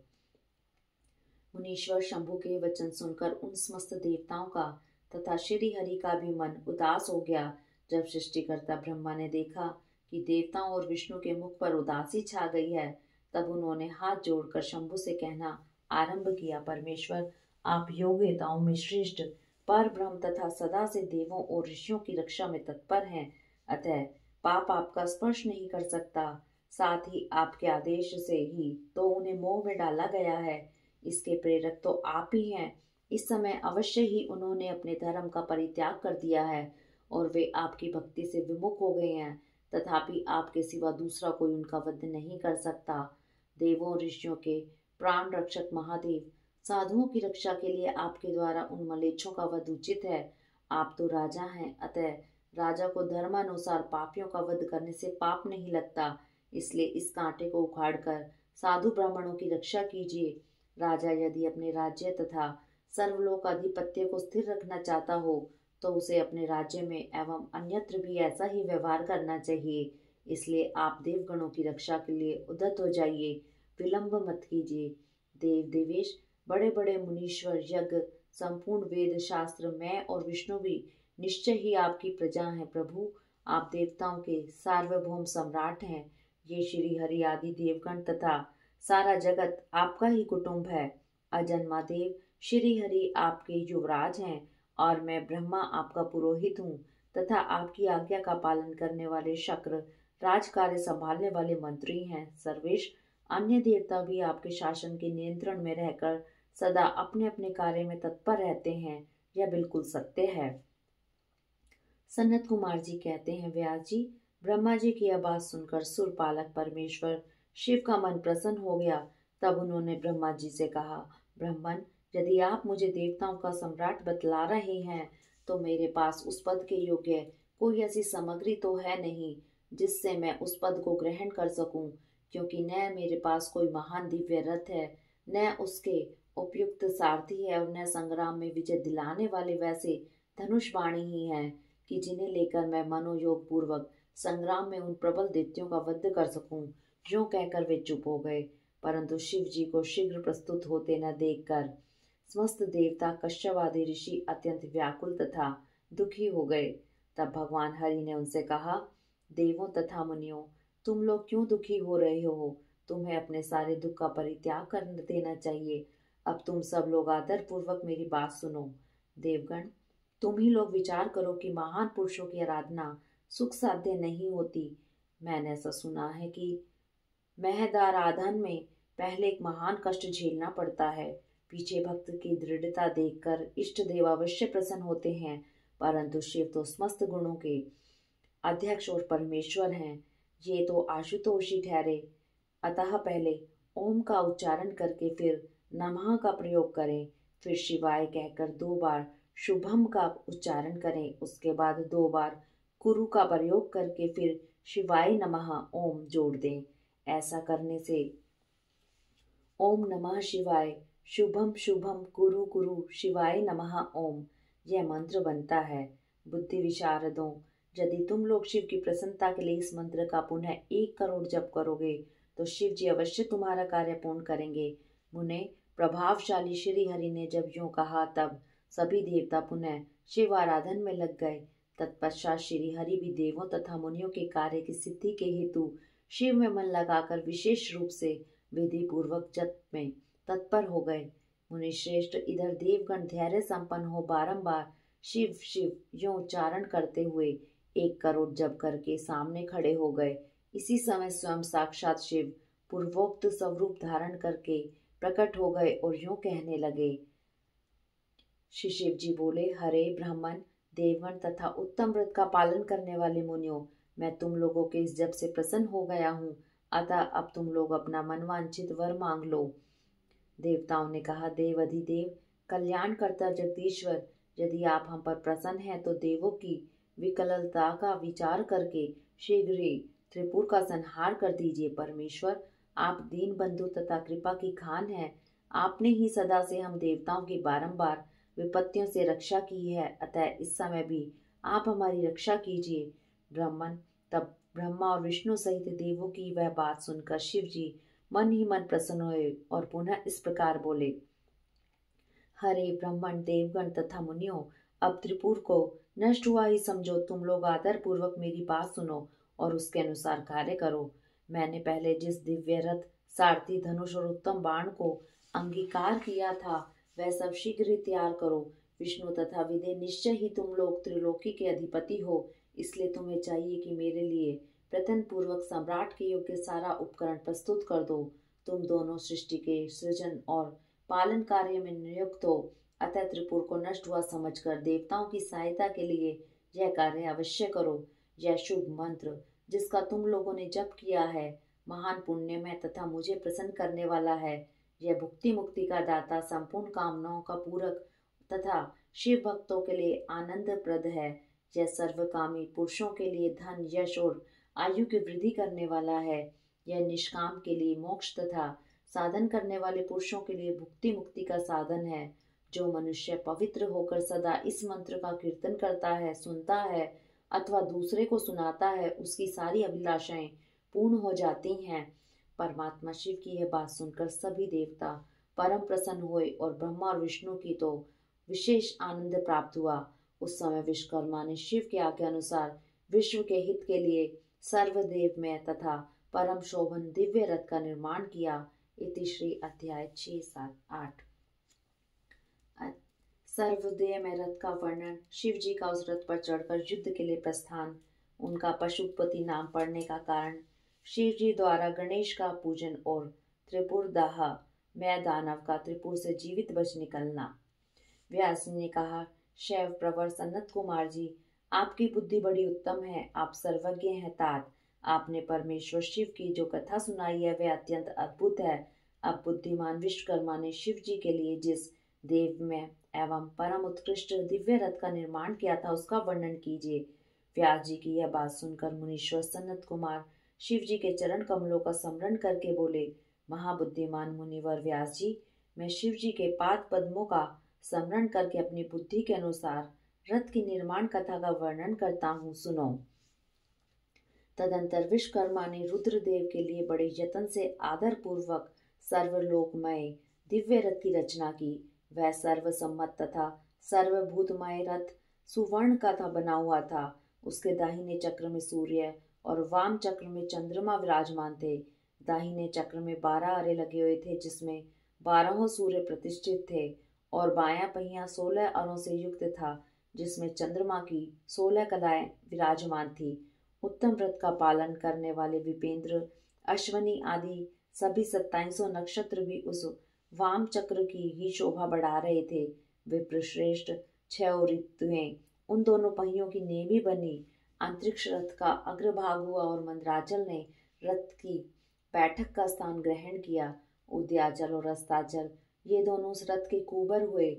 मुनीश्वर शंभु के वचन सुनकर उन समस्त देवताओं का तथा श्री हरि का भी मन उदास हो गया। जब सृष्टिकर्ता ब्रह्मा ने देखा कि देवताओं और विष्णु के मुख पर उदासी छा गई है, तब उन्होंने हाथ जोड़कर शंभु से कहना आरंभ किया, परमेश्वर, आप योग्यताओं में श्रेष्ठ पर ब्रह्म तथा सदा से देवों और ऋषियों की रक्षा में तत्पर हैं, अतः पाप आपका स्पर्श नहीं कर सकता। साथ ही आपके आदेश से ही तो उन्हें मोह में डाला गया है, इसके प्रेरक तो आप ही हैं। इस समय अवश्य ही उन्होंने अपने धर्म का परित्याग कर दिया है और वे आपकी भक्ति से विमुख हो गए हैं, तथापि आपके सिवा दूसरा कोई उनका वध नहीं कर सकता। देवों और ऋषियों के प्राण रक्षक महादेव, साधुओं की रक्षा के लिए आपके द्वारा उन मलेच्छों का वध उचित है। आप तो राजा हैं, अतः राजा को धर्मानुसार पापियों का वध करने से पाप नहीं लगता, इसलिए इस कांटे को उखाड़कर साधु ब्राह्मणों की रक्षा कीजिए। राजा यदि अपने राज्य तथा सर्वलोकाधिपत्य को स्थिर रखना चाहता हो तो उसे अपने राज्य में एवं अन्यत्र भी ऐसा ही व्यवहार करना चाहिए। इसलिए आप देवगणों की रक्षा के लिए उद्यत हो जाइए, विलंब मत कीजिए। देव देवेश, बड़े बड़े मुनीश्वर, यज्ञ, संपूर्ण वेद शास्त्र, मैं और विष्णु भी निश्चय ही आपकी प्रजा हैं। प्रभु, आप देवताओं के सार्वभौम सम्राट हैं। ये श्री हरि आदि देवगण तथा सारा जगत आपका ही कुटुंब है। अजन्मा देव श्री हरि आपके युवराज हैं और मैं ब्रह्मा आपका पुरोहित हूँ तथा आपकी आज्ञा का पालन करने वाले शक्र राज कार्य संभालने वाले मंत्री हैं। सर्वेश, अन्य देवता भी आपके शासन के नियंत्रण में रहकर सदा अपने अपने कार्य में तत्पर रहते हैं, यह बिल्कुल सत्य है। सनत कुमार जी कहते हैं, व्यास जी, ब्रह्मा जी की यह बात सुनकर सुरपालक परमेश्वर शिव का मन प्रसन्न हो गया। तब उन्होंने ब्रह्मा जी से कहा, ब्रह्मन, यदि आप मुझे देवताओं का सम्राट बतला रहे हैं तो मेरे पास उस पद के योग्य कोई ऐसी सामग्री तो है नहीं जिससे मैं उस पद को ग्रहण कर सकूं, क्योंकि न मेरे पास कोई महान दिव्य रथ है, न उसके उपयुक्त सारथी है और न संग्राम में विजय दिलाने वाले वैसे धनुष बाणी ही हैं कि जिन्हें लेकर मैं मनोयोग पूर्वक संग्राम में उन प्रबल दैत्यों का वध कर सकूं। यूं कहकर वे चुप हो गए, परंतु शिव जी को शीघ्र प्रस्तुत होते न देखकर समस्त देवता, कश्यप आदि ऋषि अत्यंत व्याकुल तथा दुखी हो गए। तब भगवान हरि ने उनसे कहा, देवों तथा मुनियों, तुम लोग क्यों दुखी हो रहे हो? तुम्हें अपने सारे दुख का परित्याग कर देना चाहिए। अब तुम सब लोग आदर पूर्वक मेरी बात सुनो। देवगण, तुम ही लोग विचार करो कि महान पुरुषों की आराधना सुख साध्य नहीं होती। मैंने ऐसा सुना है कि महदाराधन में पहले एक महान कष्ट झेलना पड़ता है। पीछे भक्त की दृढ़ता देखकर इष्ट देव अवश्य प्रसन्न होते हैं, परंतु शिव तो समस्त गुणों के अध्यक्ष और परमेश्वर हैं। ये तो आशुतोष ही ठहरे। अतः पहले ओम का उच्चारण करके फिर नमः का प्रयोग करें, फिर शिवाय कहकर 2 बार शुभम का उच्चारण करें। उसके बाद 2 बार कुरु का प्रयोग करके फिर शिवाय नमः ओम जोड़ दें। ऐसा करने से ओम नमः शिवाय शुभम शुभम कुरु कुरु शिवाय नमः ओम यह मंत्र बनता है। बुद्धि विशारदों, यदि तुम लोग शिव की प्रसन्नता के लिए इस मंत्र का पुनः 1 करोड़ जप करोगे तो शिव जी अवश्य तुम्हारा कार्य पूर्ण करेंगे। मुने, प्रभावशाली श्री हरि ने जब यूं कहा तब सभी देवता पुनः शिव आराधन में लग गए। तत्पश्चात श्री हरि भी देवों तथा मुनियों के कार्य की सिद्धि के हेतु शिव में मन लगाकर विशेष रूप से विधि पूर्वक जप में तत्पर हो गए। मुनि श्रेष्ठ, इधर देवगण धैर्य संपन्न हो बारंबार शिव शिव यों उच्चारण करते हुए 1 करोड़ जप करके सामने खड़े हो गए। इसी समय स्वयं साक्षात शिव पूर्वोक्त स्वरूप धारण करके प्रकट हो गए और यूं कहने लगे। श्री शिव जी बोले, हरे ब्राह्मण, देवगण तथा उत्तम व्रत का पालन करने वाले मुनियों, मैं तुम लोगों के इस जप से प्रसन्न हो गया हूँ, अतः अब तुम लोग अपना मनवांछित वर मांग लो। देवताओं ने कहा, देव अधिदेव, कल्याणकर्ता जगदीश्वर, यदि आप हम पर प्रसन्न हैं तो देवों की विकलता का विचार करके शीघ्र ही त्रिपुर का संहार कर दीजिए। परमेश्वर, आप दीन बंधु तथा कृपा की खान हैं। आपने ही सदा से हम देवताओं की बारंबार विपत्तियों से रक्षा की है, अतः इस समय भी आप हमारी रक्षा कीजिए। ब्राह्मण, तब ब्रह्मा और विष्णु सहित देवों की वह बात सुनकर शिव जी मन ही मन प्रसन्न हुए और पुनः इस प्रकार बोले। हरे ब्राह्मण, देवगण तथा मुनियों, अब त्रिपुर को नष्ट हुआ ही समझो। तुम लोग आदर पूर्वक मेरी बात सुनो और उसके अनुसार कार्य करो। मैंने पहले जिस दिव्य रथ, सारथी, धनुष और उत्तम बाण को अंगीकार किया था वह सब शीघ्र ही तैयार करो। विष्णु तथा विदे, निश्चय ही तुम लोग त्रिलोकी के अधिपति हो, इसलिए तुम्हें चाहिए कि मेरे लिए प्रयत्न पूर्वक सम्राट के योग्य सारा उपकरण प्रस्तुत कर दो। तुम दोनों सृष्टि के सृजन और पालन कार्य में नियुक्त हो, अतः त्रिपुर को नष्ट हुआ समझकर देवताओं की सहायता के लिए यह कार्य अवश्य करो। यह शुभ मंत्र जिसका तुम लोगों ने जप किया है महान पुण्यमय तथा मुझे प्रसन्न करने वाला है। यह भुक्ति मुक्ति का दाता, संपूर्ण कामनाओं का पूरक तथा शिव भक्तों के लिए आनंदप्रद है। यह सर्वकामी पुरुषों के लिए धन, यश और आयु की वृद्धि करने वाला है। यह निष्काम के लिए मोक्ष तथा साधन करने वाले पुरुषों के लिए भुक्ति मुक्ति का साधन है। जो मनुष्य पवित्र होकर सदा इस मंत्र का कीर्तन करता है, सुनता है अथवा दूसरे को सुनाता है, उसकी सारी अभिलाषाएं पूर्ण हो जाती हैं। परमात्मा शिव की यह बात सुनकर सभी देवता परम प्रसन्न हुए और ब्रह्मा और विष्णु की तो विशेष आनंद प्राप्त हुआ। उस समय विश्वकर्मा ने शिव के आज्ञा अनुसार विश्व के हित के लिए सर्वदेवमय तथा परम शोभन दिव्य रथ का निर्माण किया। इति श्री अध्याय 6, 7, 8। सर्वदेवमय रथ का वर्णन। शिव जी का उस रथ पर चढ़कर युद्ध के लिए प्रस्थान। उनका पशुपति नाम पड़ने का कारण शिव जी द्वारा गणेश का पूजन और त्रिपुरदाह मैं दानव का त्रिपुर से जीवित बच निकलना। व्यास जी ने कहा, शैव प्रवर सनत कुमार जी, आपकी बुद्धि बड़ी उत्तम है, आप सर्वज्ञ हैं तात। आपने परमेश्वर शिव की जो कथा सुनाई है वह अत्यंत अद्भुत है। अब बुद्धिमान विश्वकर्मा ने शिव जी के लिए जिस देव में एवं परम उत्कृष्ट दिव्य रथ का निर्माण किया था उसका वर्णन कीजिए। व्यास जी की यह बात सुनकर मुनीश्वर सनत कुमार शिव जी के चरण कमलों का स्मरण करके बोले, महाबुद्धिमान मुनिवर व्यास जी, मैं शिव जी के पाद पद्मों का स्मरण करके अपनी बुद्धि के अनुसार रथ की निर्माण कथा का वर्णन करता हूँ, सुनो। तदंतर विश्वकर्मा ने रुद्रदेव के लिए बड़े यत्न से आदर पूर्वक सर्वलोकमय दिव्य रथ की रचना की। वह सर्वसम्मत तथा सर्वभूतमय रथ सुवर्ण का था बना हुआ था। उसके दाहिने चक्र में सूर्य और वाम चक्र में चंद्रमा विराजमान थे। दाहिने चक्र में 12 अरे लगे हुए थे जिसमें 12 सूर्य प्रतिष्ठित थे और बायां पहिया 16 अरों से युक्त था जिसमें चंद्रमा की 16 कलाएं विराजमान थी। उत्तम व्रत का पालन करने वाले विपेंद्र, अश्वनी आदि सभी 27 नक्षत्र भी उस वाम चक्र की ही शोभा बढ़ा रहे थे। विप्रश्रेष्ठ 6 ऋतुएं उन दोनों पहियों की नेमी बनी। अंतरिक्ष रथ का अग्रभाग हुआ और मंदराचल ने रथ की बैठक का स्थान ग्रहण किया। उद्याचल और अस्ताचल ये दोनों उस रथ के कुबर हुए।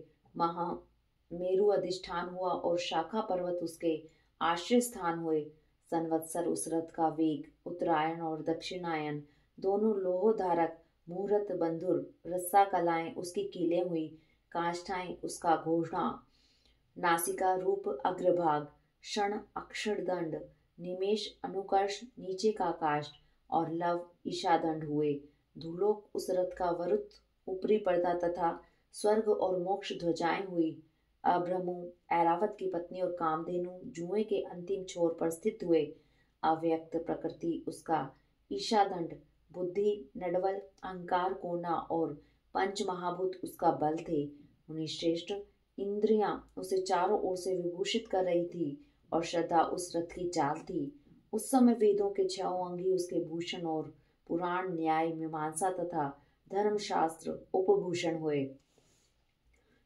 मेरु अधिष्ठान हुआ और शाखा पर्वत उसके आश्रय स्थान हुए। संवत्सर उस रथ का वेग, उत्तरायण और दक्षिणायन दोनों लोह धारक मुहूर्त बंधुर, रस्सा कलाएं उसकी कीलें हुई, काष्ठाएं उसका घोड़ा, नासिका रूप अग्रभाग, क्षण अक्षरदंड, निमेष अनुकर्ष नीचे का काष्ठ और लव ईशादंड हुए। धूलोक उस रथ का वरुत ऊपरी पर्दा तथा स्वर्ग और मोक्ष ध्वजाएं हुई। अभ्रमु ऐरावत की पत्नी और कामधेनु जुए के अंतिम छोर पर स्थित हुए। अव्यक्त प्रकृति उसका ईशादंड, बुद्धि नडवल, अहंकार कोना और पंच महाभूत उसका बल थे। मुनिश्रेष्ठ, इंद्रियां उसे चारों ओर से विभूषित कर रही थी और श्रद्धा उस रथ की चाल थी। उस समय वेदों के छहों अंगी उसके भूषण और पुराण न्याय मीमांसा तथा धर्मशास्त्र उपभूषण हुए।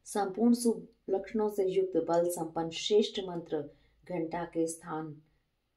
संपूर्ण शुभ लक्षणों से युक्त बल संपन्न श्रेष्ठ मंत्र घंटा के स्थान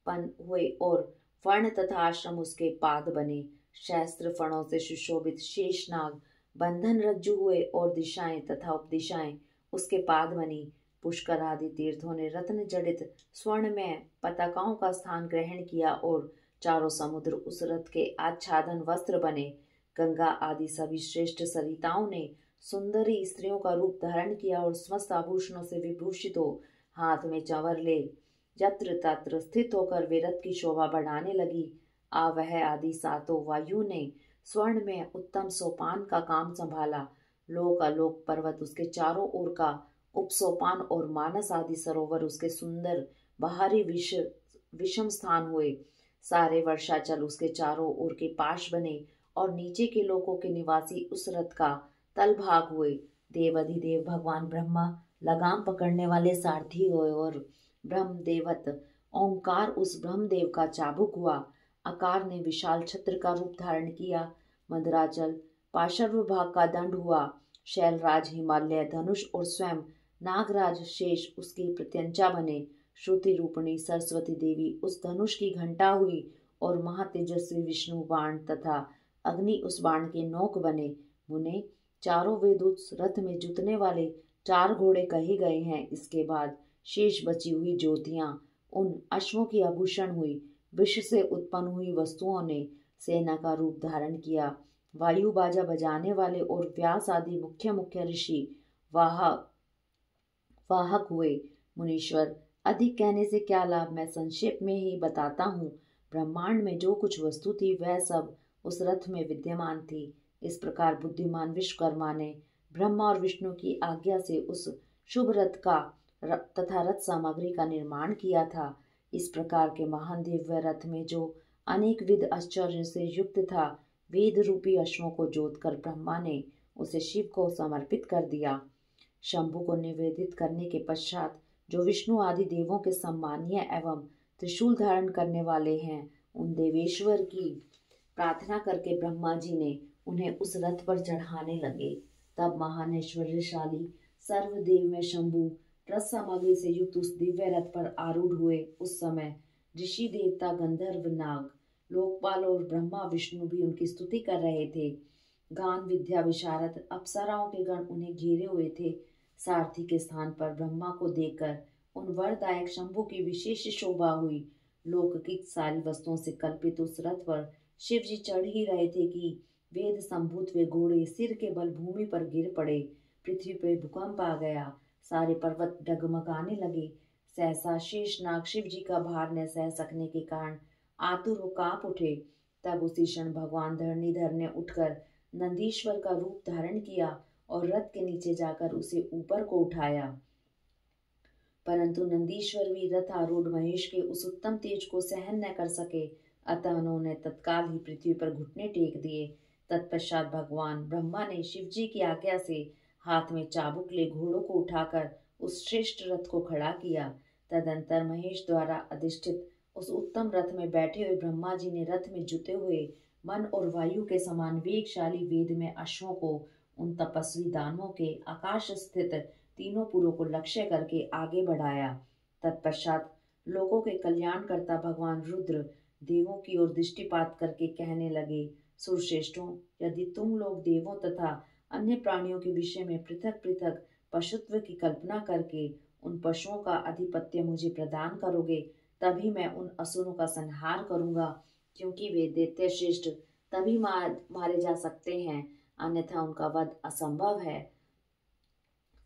पन हुए और वर्ण तथा आश्रम उसके पाद बने। शस्त्र फणों से सुशोभित शेषनाग बंधन रज्जु हुए और दिशाएं तथा उपदिशाएं उसके पाद बनी। पुष्कर आदि तीर्थों ने रत्न जड़ित स्वर्ण में पताकाओं का स्थान ग्रहण किया और चारों समुद्र उस रथ के आच्छादन वस्त्र बने। गंगा आदि सभी श्रेष्ठ सरिताओं ने सुंदरी स्त्रियों का रूप धारण किया और समस्त आभूषणों से विभूषित हो हाथ में चंवर ले यत्र तत्र स्थित होकर वे रथ की शोभा बढ़ाने लगी। आवह आदि सातों वायु ने स्वर्ण में उत्तम सोपान का काम संभाला। लोक आलोक पर्वत उसके चारों ओर का उपसोपान और मानस आदि सरोवर उसके सुंदर बाहरी विषम स्थान हुए। सारे वर्षाचल उसके चारों ओर के पाश बने और नीचे के लोकों के निवासी उस रथ का तल भाग हुए। देवाधिदेव भगवान ब्रह्मा लगाम पकड़ने वाले सारथी हुए और ब्रह्म देवत ओंकार उस ब्रह्मदेव का चाबुक हुआ। आकार ने विशाल छत्र का रूप धारण किया। मदराचल पार्श्व भाग का दंड हुआ। शैलराज हिमालय धनुष और स्वयं नागराज शेष उसकी प्रत्यंचा बने। श्रुति रूपणी सरस्वती देवी उस धनुष की घंटा हुई और महातेजस्वी विष्णु बाण तथा अग्नि उस बाण के नोक बने। मुने, चारों वेद उस रथ में जुतने वाले 4 घोड़े कहे गए हैं। इसके बाद शेष बची हुई ज्योतियां उन अश्वों की आभूषण हुई। विष से उत्पन्न हुई वस्तुओं ने सेना का रूप धारण किया। वायु बाजा बजाने वाले और व्यास आदि मुख्य मुख्य ऋषि वाहक हुए। मुनीश्वर, अधिक कहने से क्या लाभ, मैं संक्षेप में ही बताता हूँ। ब्रह्मांड में जो कुछ वस्तु थी वह सब उस रथ में विद्यमान थी। इस प्रकार बुद्धिमान विश्वकर्मा ने ब्रह्मा और विष्णु की आज्ञा से उस शुभ रथ का तथा रथ सामग्री का निर्माण किया था। इस प्रकार के महान दिव्य रथ में जो अनेक विध आश्चर्य से युक्त था, वेद रूपी अश्वों को जोतकर ब्रह्मा ने उसे शिव को समर्पित कर दिया। शंभु को निवेदित करने के पश्चात जो विष्णु आदि देवों के सम्मानीय एवं त्रिशूल धारण करने वाले हैं, उन देवेश्वर की प्रार्थना करके ब्रह्मा जी ने उन्हें उस रथ पर चढ़ाने लगे। तब महान ऐश्वर्यशाली सर्वदेव में शंभु रथ सामग्री से युक्त उस दिव्य रथ पर आरूढ़ हुए। उस समय ऋषि देवता गंधर्व नाग लोकपाल और ब्रह्मा विष्णु भी उनकी स्तुति कर रहे थे। गान विद्या विशारद अप्सराओं के गण उन्हें घेरे हुए थे। सारथी के स्थान पर ब्रह्मा को देखकर उन वरदायक शंभु की विशेष शोभा हुई। लौकिक सारी वस्तुओं से कल्पित उस रथ पर शिव जी चढ़ ही रहे थे कि वेद संभूत वे घोड़े सिर के बल भूमि पर गिर पड़े। पृथ्वी पर भूकंप आ गया। सारे पर्वत डगमगाने लगे। सहसा शेषनाग शिव जी का भार न सह सकने के कारण आतुर हो कांप उठे। तब उसी क्षण भगवान धरणीधर ने उठकर नंदीश्वर का रूप धारण किया और रथ के नीचे जाकर उसे ऊपर को उठाया। परंतु नंदीश्वर भी रथ आरूढ़ महेश के उस उत्तम तेज को सहन न कर सके, अतः उन्होंने तत्काल ही पृथ्वी पर घुटने टेक दिए। तत्पश्चात भगवान ब्रह्मा ने शिव जी की आज्ञा से हाथ में चाबुक ले घोड़ों को उठाकर उस श्रेष्ठ रथ को खड़ा किया। तदंतर महेश द्वारा अधिष्ठित उस उत्तम रथ में बैठे हुए ब्रह्मा जी ने रथ में जुते हुए मन और वायु के समान वेगशाली वेद में अश्वों को उन तपस्वी दानवों के आकाश स्थित तीनों पुरों को लक्ष्य करके आगे बढ़ाया। तत्पश्चात लोगों के कल्याणकर्ता भगवान रुद्र देवों की ओर दृष्टिपात करके कहने लगे, सुरश्रेष्ठों, यदि तुम लोग देवों तथा अन्य प्राणियों के विषय में पृथक पृथक पशुत्व की कल्पना करके उन पशुओं का आधिपत्य मुझे प्रदान करोगे, तभी मैं उन असुरों का संहार करूंगा, क्योंकि वे दैत्य श्रेष्ठ तभी मारे जा सकते हैं, अन्यथा उनका वध असंभव है।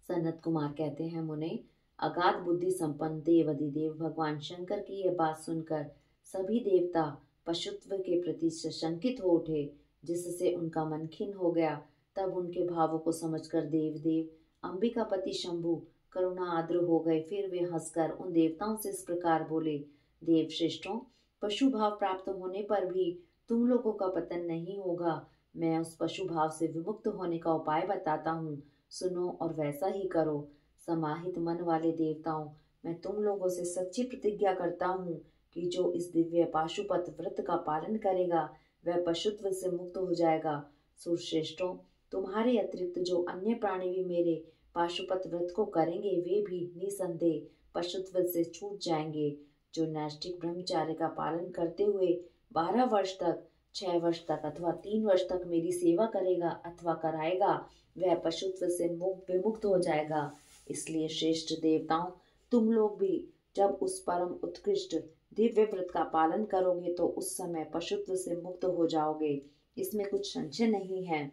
सनत कुमार कहते हैं, मुने, अगाध बुद्धि संपन्न देवाधिदेव भगवान शंकर की यह बात सुनकर सभी देवता पशुत्व के प्रति शंकित हो उठे, जिससे उनका मन खिन्न हो गया। तब उनके भावों को समझकर देवदेव अंबिकापति शंभु करुणा आर्द्र हो गए। फिर वे हंसकर उन देवताओं से इस प्रकार बोले, देव श्रेष्ठों, पशु भाव प्राप्त होने पर भी तुम लोगों का पतन नहीं होगा। मैं उस पशु भाव से विमुक्त होने का उपाय बताता हूँ, सुनो और वैसा ही करो। समाहित मन वाले देवताओं, मैं तुम लोगों से सच्ची प्रतिज्ञा करता हूँ कि जो इस दिव्य पाशुपत व्रत का पालन करेगा वह पशुत्व से मुक्त हो जाएगा। सुरश्रेष्ठों, तुम्हारे अतिरिक्त जो अन्य प्राणी भी मेरे पाशुपत व्रत को करेंगे वे भी निसंदेह पशुत्व से छूट जाएंगे। जो नैष्ठिक ब्रह्मचार्य का पालन करते हुए 12 वर्ष तक, 6 वर्ष तक अथवा 3 वर्ष तक मेरी सेवा करेगा अथवा कराएगा, वह पशुत्व से विमुक्त हो जाएगा। इसलिए श्रेष्ठ देवताओं, तुम लोग भी जब उस परम उत्कृष्ट दिव्य व्रत का पालन करोगे तो उस समय पशुत्व से मुक्त हो जाओगे, इसमें कुछ संशय नहीं है।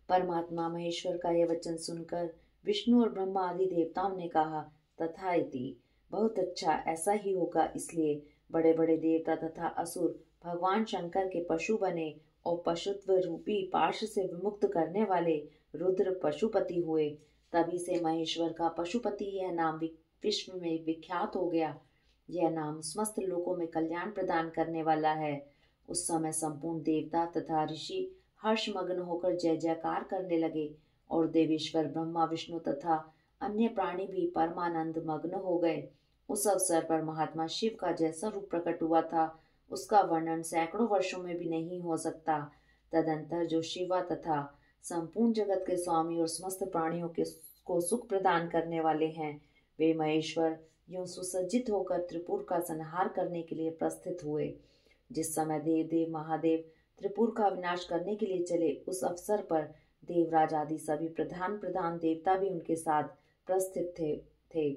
परमात्मा महेश्वर का यह वचन सुनकर विष्णु और ब्रह्मा आदि देवताओं ने कहा, तथा इति, बहुत अच्छा, ऐसा ही होगा। इसलिए बड़े बड़े देवता तथा असुर भगवान शंकर के पशु बने और पशुत्व रूपी पाश से विमुक्त करने वाले रुद्र पशुपति हुए। तभी से महेश्वर का पशुपति यह नाम विश्व में विख्यात हो गया। यह नाम समस्त लोकों में कल्याण प्रदान करने वाला है। उस समय संपूर्ण देवता तथा ऋषि हर्षमग्न होकर जय जयकार करने लगे और देवेश्वर ब्रह्मा विष्णु तथा अन्य प्राणी भी परमानंद मग्न हो गए। उस अवसर पर महात्मा शिव का जैसा रूप प्रकट हुआ था उसका वर्णन सैकड़ों वर्षों में भी नहीं हो सकता। तदंतर जो शिवा तथा संपूर्ण जगत के स्वामी और समस्त प्राणियों को सुख प्रदान करने वाले हैं, वे महेश्वर यूं सुसज्जित होकर त्रिपुर का संहार करने के लिए प्रस्थित हुए। जिस समय देव महादेव त्रिपुर का विनाश करने के लिए चले, उस अवसर पर देवराज आदि सभी प्रधान प्रधान देवता भी उनके साथ प्रस्थित थे।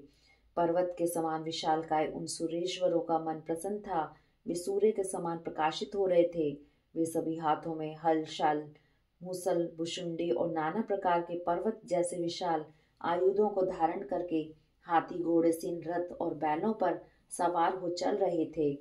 पर्वत के समान विशालकाय उन सुरेश्वरों का मन प्रसन्न था। वे सूर्य के समान प्रकाशित हो रहे थे। वे सभी हाथों में हल, शाल, मूसल, भुशुंडी और नाना प्रकार के पर्वत जैसे विशाल आयुधों को धारण करके हाथी, घोड़े, सिंह, रथ और बैलों पर सवार हो चल रहे थे।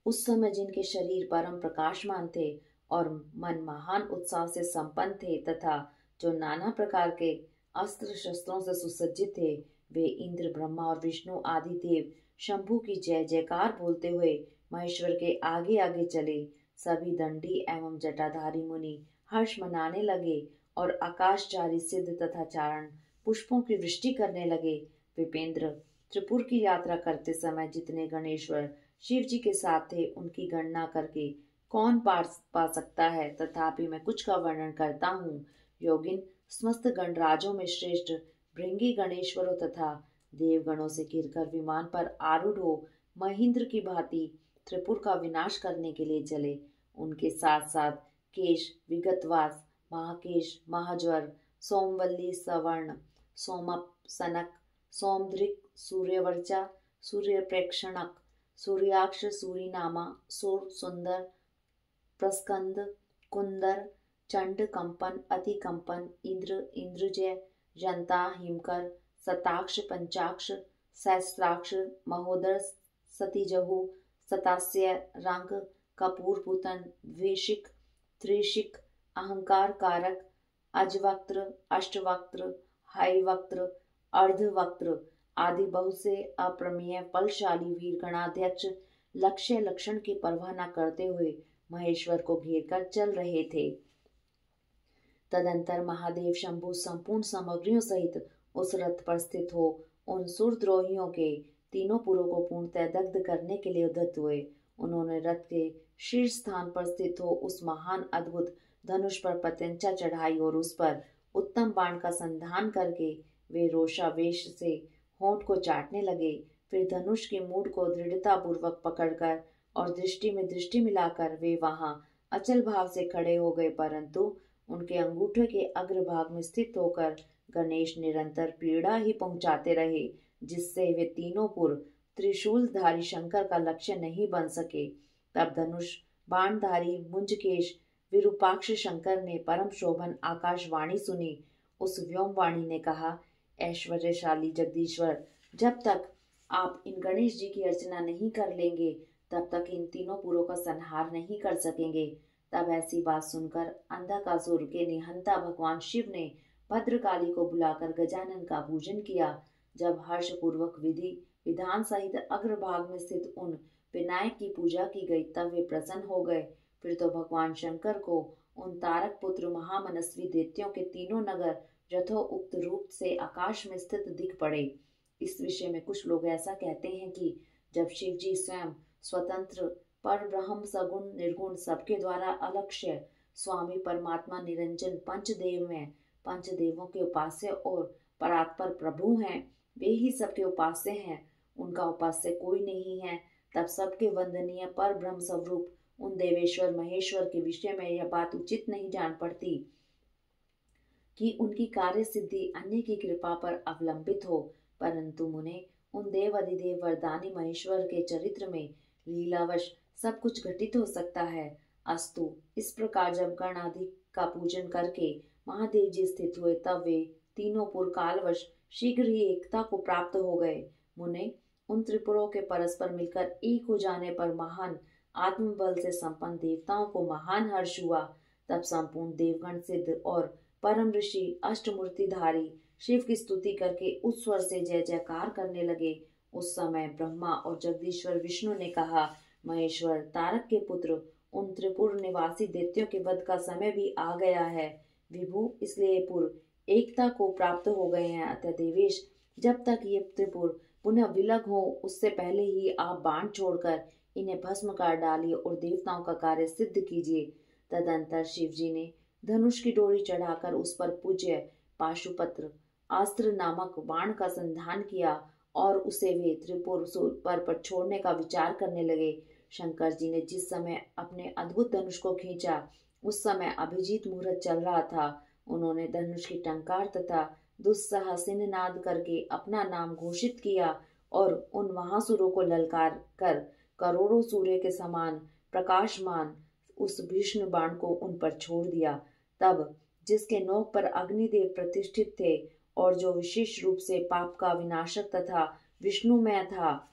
उस समय जिनके शरीर परम प्रकाशमान थे और मन महान उत्साह से संपन्न थे तथा जो नाना प्रकार के अस्त्र शस्त्रों से सुसज्जित थे, वे इंद्र, ब्रह्मा और विष्णु आदि देव शंभु की जय जयकार बोलते हुए महेश्वर के आगे आगे चले। सभी दंडी एवं जटाधारी मुनि हर्ष मनाने लगे और आकाशचारी सिद्ध तथा चारण पुष्पों की वृष्टि करने लगे। विपेंद्र, त्रिपुर की यात्रा करते समय जितने गणेश्वर शिव जी के साथ थे उनकी गणना करके कौन पा सकता है, तथापि मैं कुछ का वर्णन करता हूँ। योगिन, समस्त गणराजों में श्रेष्ठ भृंगी गणेश्वरों तथा देवगणों से घिरकर विमान पर आरूढ़ हो महेंद्र की भांति त्रिपुर का विनाश करने के लिए चले। उनके साथ साथ केश, विगतवास, महाकेश, महाज्वर, सोमवल्ली, सवर्ण, सोमप, सनक, सोमदृक, सूर्यवर्चा, सूर्यप्रेक्षणक, सूर्याक्ष, सूरीनामा, सूर, सुंदर, प्रस्कंद, कुंदर, चंड, कंपन, अतिकंपन, इंद्र, इंद्रजय, जनता, हिमकर, सताक्ष, पंचाक्ष, सहस्त्राक्ष, महोदर, सतीजहु, सतास्य, रंग, कपूर, पुतन, द्विशिक, त्रिशिक, अहंकार कारक, अजवक्त्र, अष्टवक्त्र, हाइवक्त्र, अर्धवक्त्र आदि बहुत से अप्रमेय फलशाली वीर गणाध्यक्ष लक्ष्य लक्षण की परवाह न करते हुए महेश्वर को घेर कर चल रहे थे। तदंतर महादेव शंभु संपूर्ण सामग्रियों सहित उस रथ पर स्थित हो उन सुरद्रोहियों के तीनों पुरों को पूर्णतः दग्ध करने के लिए उद्यत हुए। उन्होंने रथ के शीर्ष स्थान पर स्थित हो उस महान अद्भुत धनुष पर पतंचा चढ़ाई और उस पर उत्तम बाण का संधान करके वे रोषावेश से होंठ को चाटने लगे। फिर धनुष के मूड को दृढ़ता पूर्वक पकड़कर और दृष्टि में दृष्टि मिलाकर वे वहां अचल भाव से खड़े हो गए, परंतु उनके अंगूठे के अग्रभाग में स्थित होकर गणेश निरंतर पीड़ा ही पहुंचाते रहे, जिससे वे तीनों पुर त्रिशूलधारी शंकर का लक्ष्य नहीं बन सके। तब धनुष बाणधारी मुंजकेश विरूपाक्ष शंकर ने परम शोभन आकाशवाणी सुनी। उस व्योमवाणी ने कहा, ऐश्वर्यशाली जगदीश्वर, जब तक आप इन गणेश जी की अर्चना नहीं कर लेंगे तब तक इन तीनों पुरों का संहार नहीं कर सकेंगे। तब ऐसी बात सुनकर अंधकासुर के निहंता भगवान शिव ने भद्रकाली को बुलाकर गजानन का पूजन किया। जब हर्षपूर्वक विधि विधान सहित अग्रभाग में स्थित उन विनायक की पूजा की गई तब वे प्रसन्न हो गए। फिर तो भगवान शंकर को उन तारक पुत्र महामनस्वी दैत्यों के तीनों नगर यथोक्त रूप से आकाश में स्थित दिख पड़े। इस विषय में कुछ लोग ऐसा कहते हैं कि जब शिव जी स्वयं स्वतंत्र पर ब्रह्म सगुण निर्गुण सबके द्वारा अलक्ष्य स्वामी परमात्मा निरंजन पंचदेव में पंचदेवों के उपास्य और परात्पर प्रभु हैं, वे ही सबके उपास्य हैं, उनका उपास्य कोई नहीं है, तब सबके वंदनीय पर ब्रह्म स्वरूप उन देवेश्वर महेश्वर के विषय में यह बात उचित नहीं जान पड़ती कि उनकी कार्य सिद्धि अन्य की कृपा पर अवलंबित हो, परंतु मुने उन देव अधिदेव वरदानी महेश्वर के चरित्र में लीलावश सब कुछ घटित हो सकता है। अस्तु, इस प्रकार जब गण आदि का पूजन करके महादेव जी स्थित हुए तब वे तीनों पुर कालवश शीघ्र ही एकता को प्राप्त हो गए। मुने, उन त्रिपुरों के परस्पर मिलकर एक हो जाने पर महान आत्मबल से संपन्न देवताओं को महान हर्ष हुआ। तब संपूर्ण देवगण सिद्ध और परम ऋषि अष्टमूर्तिधारी शिव की स्तुति करके उस स्वर से जय जयकार करने लगे। उस समय ब्रह्मा और जगदीश्वर विष्णु ने कहा, महेश्वर तारक के पुत्र, उन त्रिपुर निवासी दैत्यों के वध का समय भी आ गया है। विभु, इसलिए पुर एकता को प्राप्त हो गए हैं, अतः देवेश, जब तक ये त्रिपुर पुनः विलग हो उससे पहले ही आप बाण छोड़कर इन्हें भस्म कर डालिए और देवताओं का कार्य सिद्ध कीजिए। तदंतर शिव जी ने धनुष की डोरी चढ़ाकर उस पर पूज्य पाशुपत्र अस्त्र नामक बाण का संधान किया और उसे वे त्रिपुर पर छोड़ने का विचार करने लगे। शंकर जी ने जिस समय अपने अद्भुत धनुष को खींचा उस समय अभिजीत मुहूर्त चल रहा था। उन्होंने धनुष की टंकार तथा दुस्साहसिन नाद करके अपना नाम घोषित किया और उन महासुरों को ललकार कर करोड़ों सूर्य के समान प्रकाशमान उस भीष्म बाण को उन पर छोड़ दिया। तब जिसके नोक पर अग्निदेव प्रतिष्ठित थे और जो विशेष रूप से पाप का विनाशक तथा विष्णुमय था,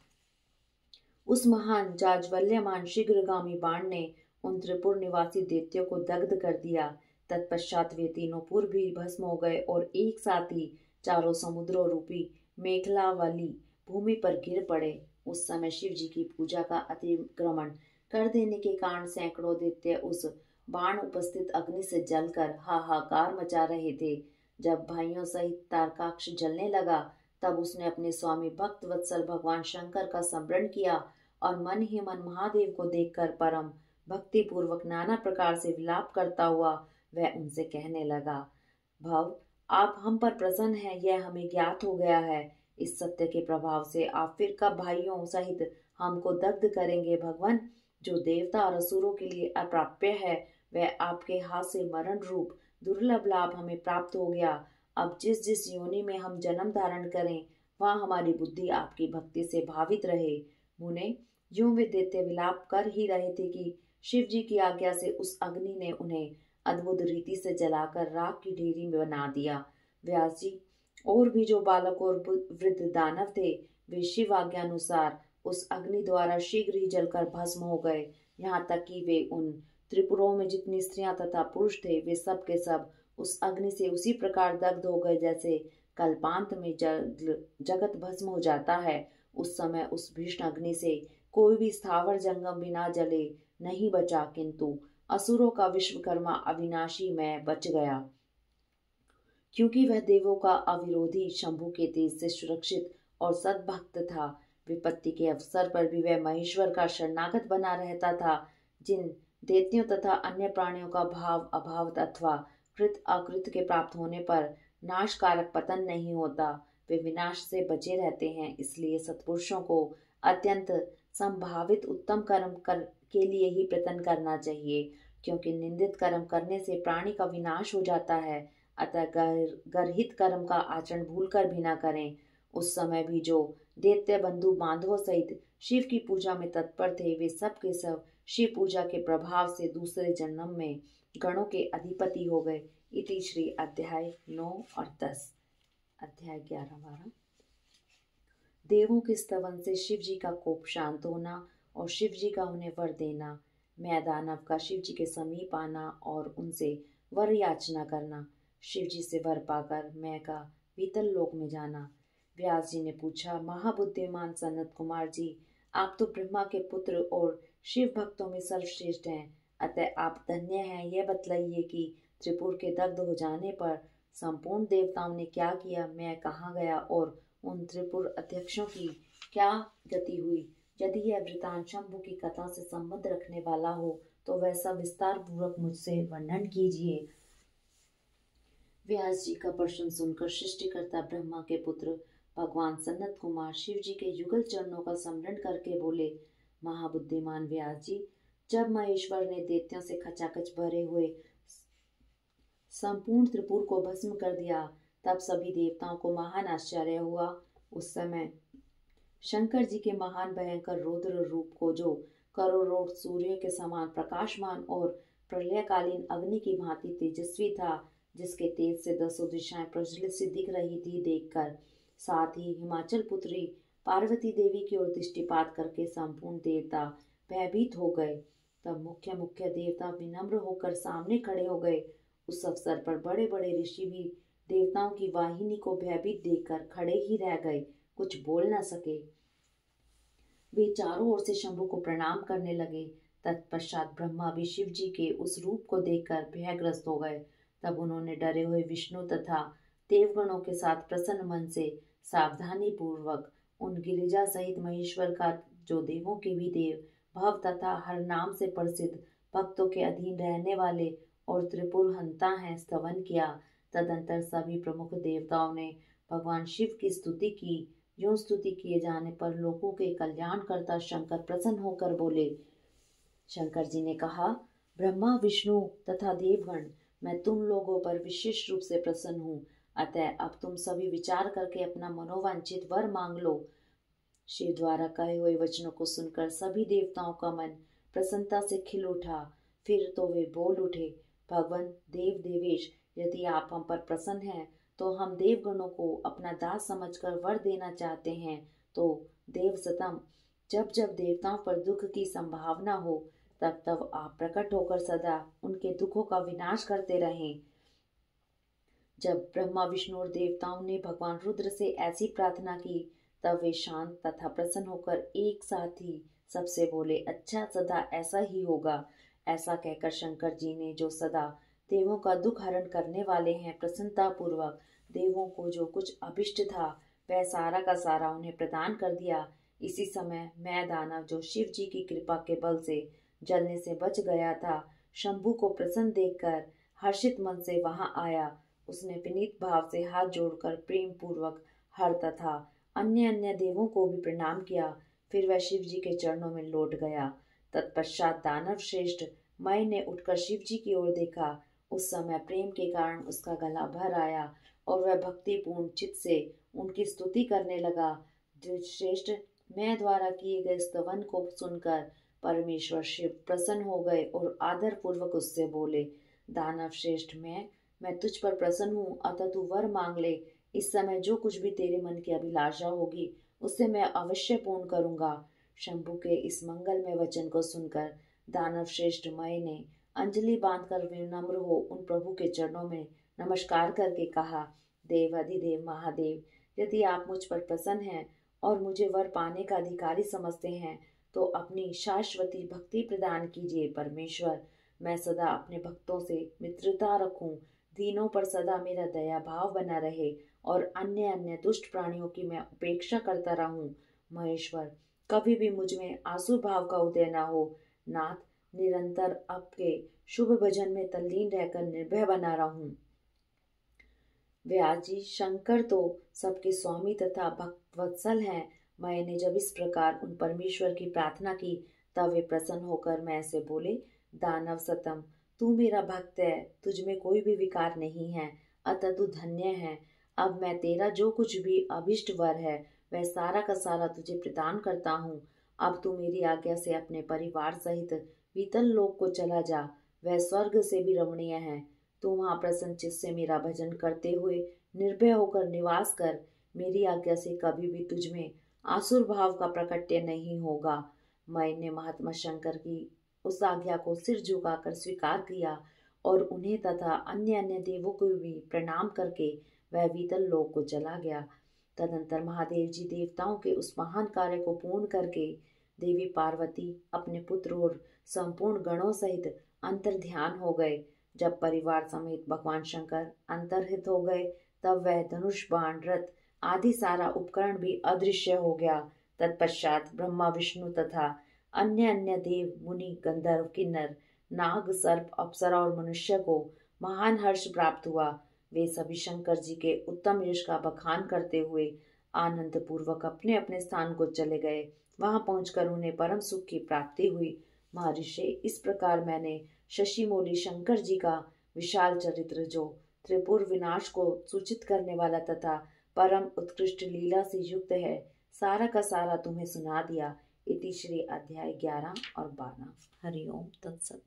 उस महान जाज्वल्यमान शीघ्रगामी बाण ने उन त्रिपुर निवासी दैत्यों को दग्ध कर दिया। तत्पश्चात वे तीनों पुर भी भस्म हो गए और एक साथ ही चारों समुद्रों रूपी मेखला वाली भूमि पर गिर पड़े। उस समय शिव जी की पूजा का अतिक्रमण कर देने के कारण सैकड़ों दैत्य उस बाण उपस्थित अग्नि से जलकर हाहाकार मचा रहे थे। जब भाइयों सहित तारकाक्ष जलने लगा तब उसने अपने स्वामी भक्त वत्सल भगवान शंकर का स्मरण किया और मन ही मन महादेव को देखकर परम भक्ति पूर्वक नाना प्रकार से विलाप करता हुआ वह उनसे कहने लगा, भव, आप हम पर प्रसन्न हैं, यह हमें ज्ञात हो गया है। इस सत्य के प्रभाव से आप फिर कब भाइयों सहित हमको दग्ध करेंगे। भगवान, जो देवता और असुरों के लिए अप्राप्य है वह आपके हाथ से मरण रूप दुर्लभ लाभ हमें प्राप्त हो गया। अब जिस जिस योनि में हम जन्म धारण करें वहाँ हमारी बुद्धि आपकी भक्ति से भावित रहे। मुने, यूं वे दैत्य विलाप कर ही रहे थे कि शिव जी की आज्ञा से उस अग्नि ने उन्हें अद्भुत रीति से जलाकर राख की ढेरी में बना दिया। व्यास जी और भी जो बालक और वृद्ध दानव थे वे शिव आज्ञा अनुसार उस अग्नि द्वारा शीघ्र ही जलकर भस्म हो गए। यहाँ तक कि वे उन त्रिपुरों में जितनी स्त्रियां तथा पुरुष थे वे सब के सब उस अग्नि से उसी प्रकार दग्ध हो गए जैसे कल्पांत में जगत भस्म हो जाता है। उस समय उस भीषण अग्नि से कोई भी स्थावर जंगम बिना जले नहीं बचा, किंतु असुरों का विश्वकर्मा अविनाशी में बच गया, क्योंकि वह देवों का अविरोधी शंभु के तेज से सुरक्षित और सद्भक्त था। विपत्ति के अवसर पर भी वह महेश्वर का शरणागत बना रहता था। जिन दैत्यों तथा अन्य प्राणियों का भाव अभाव अथवा कृत अकृत के प्राप्त होने पर नाशकारक पतन नहीं होता, वे विनाश से बचे रहते हैं। इसलिए सत्पुरुषों को अत्यंत संभावित उत्तम कर्म के लिए ही प्रयत्न करना चाहिए, क्योंकि निंदित कर्म करने से प्राणी का विनाश हो जाता है। अतः गर्हित कर्म का आचरण भूलकर भी न करें। उस समय भी जो दैत्य बंधु बांधवों सहित शिव की पूजा में तत्पर थे, वे सब के सब शिव पूजा के प्रभाव से दूसरे जन्म में गणों के अधिपति हो गए। इति श्री अध्याय 9 और 10। अध्याय 11-12। देवों के स्तवन से शिव जी का कोप शांत होना और शिव जी का उन्हें वर देना। मैं दानव का शिव जी के समीप आना और उनसे वर याचना करना। शिव जी से वर पाकर मैं का पीतल लोक में जाना। व्यास जी ने पूछा, महाबुद्धिमान सनत कुमार जी, आप तो ब्रह्मा के पुत्र और शिव भक्तों में सर्वश्रेष्ठ हैं, अतः आप धन्य हैं। यह बतलाइए कि त्रिपुर के दग्ध हो जाने पर संपूर्ण देवताओं ने क्या किया, मैं कहाँ गया और उन त्रिपुर अध्यक्षों की क्या गति हुई। यदि यह वृतांत शंभु की कथा से संबंध रखने वाला हो तो वैसा विस्तार पूर्वक मुझसे वर्णन कीजिए। व्यास जी का प्रश्न सुनकर सृष्टिकर्ता ब्रह्मा के पुत्र भगवान सनत कुमार शिव जी के युगल चरणों का स्मरण करके बोले, महाबुद्धिमान व्यास जी, जब महेश्वर ने दैत्यों से खचाखच भरे हुए संपूर्ण त्रिपुर को भस्म कर दिया, तब सभी देवताओं को महान आश्चर्य हुआ। उस समय शंकर जी के महान भयंकर रौद्र रूप को, जो करोड़ों सूर्य के समान प्रकाशमान और प्रलयकालीन अग्नि की भांति तेजस्वी था, जिसके तेज से 10 दिशाएं प्रज्वलित सी दिख रही थी, देखकर साथ ही हिमाचल पुत्री पार्वती देवी की ओर दृष्टिपात करके संपूर्ण देवता भयभीत हो गए। तब मुख्य मुख्य देवता विनम्र होकर सामने खड़े हो गए। उस अवसर पर बड़े बड़े ऋषि भी देवताओं की वाहिनी को भयभीत देखकर खड़े ही रह गए, कुछ बोल न सके। वे चारों ओर से शंभु को प्रणाम करने लगे। तत्पश्चात ब्रह्मा भी शिव जी के उस रूप को देखकर भयग्रस्त हो गए। तब उन्होंने डरे हुए विष्णु तथा देवगणों के साथ प्रसन्न मन से सावधानी पूर्वक उन गिरिजा सहित महेश्वर का, जो देवों के भी देव, भव तथा हर नाम से प्रसिद्ध, भक्तों के अधीन रहने वाले और त्रिपुर हंता है, स्तवन किया। तदंतर सभी प्रमुख देवताओं ने भगवान शिव की स्तुति की। यूं स्तुति किए जाने पर लोगों के कल्याणकर्ता शंकर प्रसन्न होकर बोले। शंकर जी ने कहा, ब्रह्मा विष्णु तथा देवगण, मैं तुम लोगों पर विशेष रूप से प्रसन्न हूँ, अतः अब तुम सभी विचार करके अपना मनोवांछित वर मांग लो। शिव द्वारा कहे हुए वचनों को सुनकर सभी देवताओं का मन प्रसन्नता से खिल उठा। फिर तो वे बोल उठे, भगवान देव देवेश, यदि आप हम पर प्रसन्न हैं तो हम देवगणों को अपना दास समझकर वर देना चाहते हैं। तो देव सतम, जब जब देवताओं पर दुख की संभावना हो, तब तब आप प्रकट होकर सदा उनके दुखों का विनाश करते रहें। जब ब्रह्मा विष्णु और देवताओं ने भगवान रुद्र से ऐसी प्रार्थना की, तब वे शांत तथा प्रसन्न होकर एक साथ ही सबसे बोले, अच्छा, सदा ऐसा ही होगा। ऐसा कहकर शंकर जी ने, जो सदा देवों का दुख हरण करने वाले हैं, प्रसन्नता पूर्वक देवों को जो कुछ अभिष्ट था वह सारा का सारा उन्हें प्रदान कर दिया। इसी समय मैं दानव, जो शिव जी की कृपा के बल से जलने से बच गया था, शंभु को प्रसन्न देखकर हर्षित मन से वहां आया। उसने विनीत भाव से हाथ जोड़कर प्रेम पूर्वक हर तथा अन्य अन्य देवों को भी प्रणाम किया। फिर वह शिव जी के चरणों में लौट गया। तत्पश्चात दानव श्रेष्ठ मय ने उठकर शिव जी की ओर देखा। उस समय प्रेम के कारण उसका गला भर आया और वह भक्तिपूर्ण चित्त से उनकी स्तुति करने लगा। श्रेष्ठ मैं द्वारा किए गए स्तवन को सुनकर परमेश्वर शिव प्रसन्न हो गए और आदर पूर्वक उससे बोले, दानव श्रेष्ठ, मैं तुझ पर प्रसन्न हूँ, अतः तू वर मांग ले। इस समय जो कुछ भी तेरे मन की अभिलाषा होगी उससे मैं अवश्य पूर्ण करूंगा। शंभु के इस मंगलमय वचन को सुनकर दानव श्रेष्ठ मय ने अंजलि बांधकर विनम्र हो उन प्रभु के चरणों में नमस्कार करके कहा, देव अधिदेव महादेव, यदि आप मुझ पर प्रसन्न हैं और मुझे वर पाने का अधिकारी समझते हैं तो अपनी शाश्वती भक्ति प्रदान कीजिए। परमेश्वर, मैं सदा अपने भक्तों से मित्रता रखूं, दीनों पर सदा मेरा दया भाव बना रहे और अन्य अन्य दुष्ट प्राणियों की मैं उपेक्षा करता रहूं। महेश्वर, कभी भी मुझ में आसुर भाव का उदय न हो। नाथ, निरंतर आपके शुभ भजन में तल्लीन रहकर निर्भय बना रहूं। व्यास जी, शंकर तो सबके स्वामी तथा भक्त वत्सल हैं। मैंने जब इस प्रकार उन परमेश्वर की प्रार्थना की, तब वे प्रसन्न होकर मैं से बोले, दानव सतम, तू मेरा भक्त है, तुझ में कोई भी विकार नहीं है, अतः तू धन्य है। अब मैं तेरा जो कुछ भी अभिष्ट वर है वह सारा का सारा तुझे प्रदान करता हूँ। अब तू मेरी आज्ञा से अपने परिवार सहित वीतल लोक को चला जा, वह स्वर्ग से भी रमणीय है। तू वहाँ प्रसन्न चित्त से मेरा भजन करते हुए निर्भय होकर निवास कर। मेरी आज्ञा से कभी भी तुझ में आसुर भाव का प्रकट्य नहीं होगा। मैंने महात्मा शंकर की उस आज्ञा को सिर झुकाकर स्वीकार किया और उन्हें तथा अन्य अन्य देवों को भी प्रणाम करके वह वीतल लोक को चला गया। तदंतर महादेव जी देवताओं के उस महान कार्य को पूर्ण करके देवी पार्वती अपने पुत्र और संपूर्ण गणों सहित अंतर ध्यान हो गए। जब परिवार समेत भगवान शंकर अंतर्हित हो गए तब वह धनुष बाण रथ आदि सारा उपकरण भी अदृश्य हो गया। तत्पश्चात ब्रह्मा विष्णु तथा अन्य अन्य देव मुनि गंधर्व किन्नर नाग सर्प अप्सरा और मनुष्य को महान हर्ष प्राप्त हुआ। वे सभी शंकर जी के उत्तम यश का बखान करते हुए आनंद पूर्वक अपने अपने स्थान को चले गए। वहां पहुंचकर उन्हें परम सुख की प्राप्ति हुई। महर्षि, इस प्रकार मैंने शशिमौली शंकर जी का विशाल चरित्र, जो त्रिपुर विनाश को सूचित करने वाला तथा परम उत्कृष्ट लीला से युक्त है, सारा का सारा तुम्हें सुना दिया। इति श्री अध्याय 11 और 12। हरिओम तत्सत।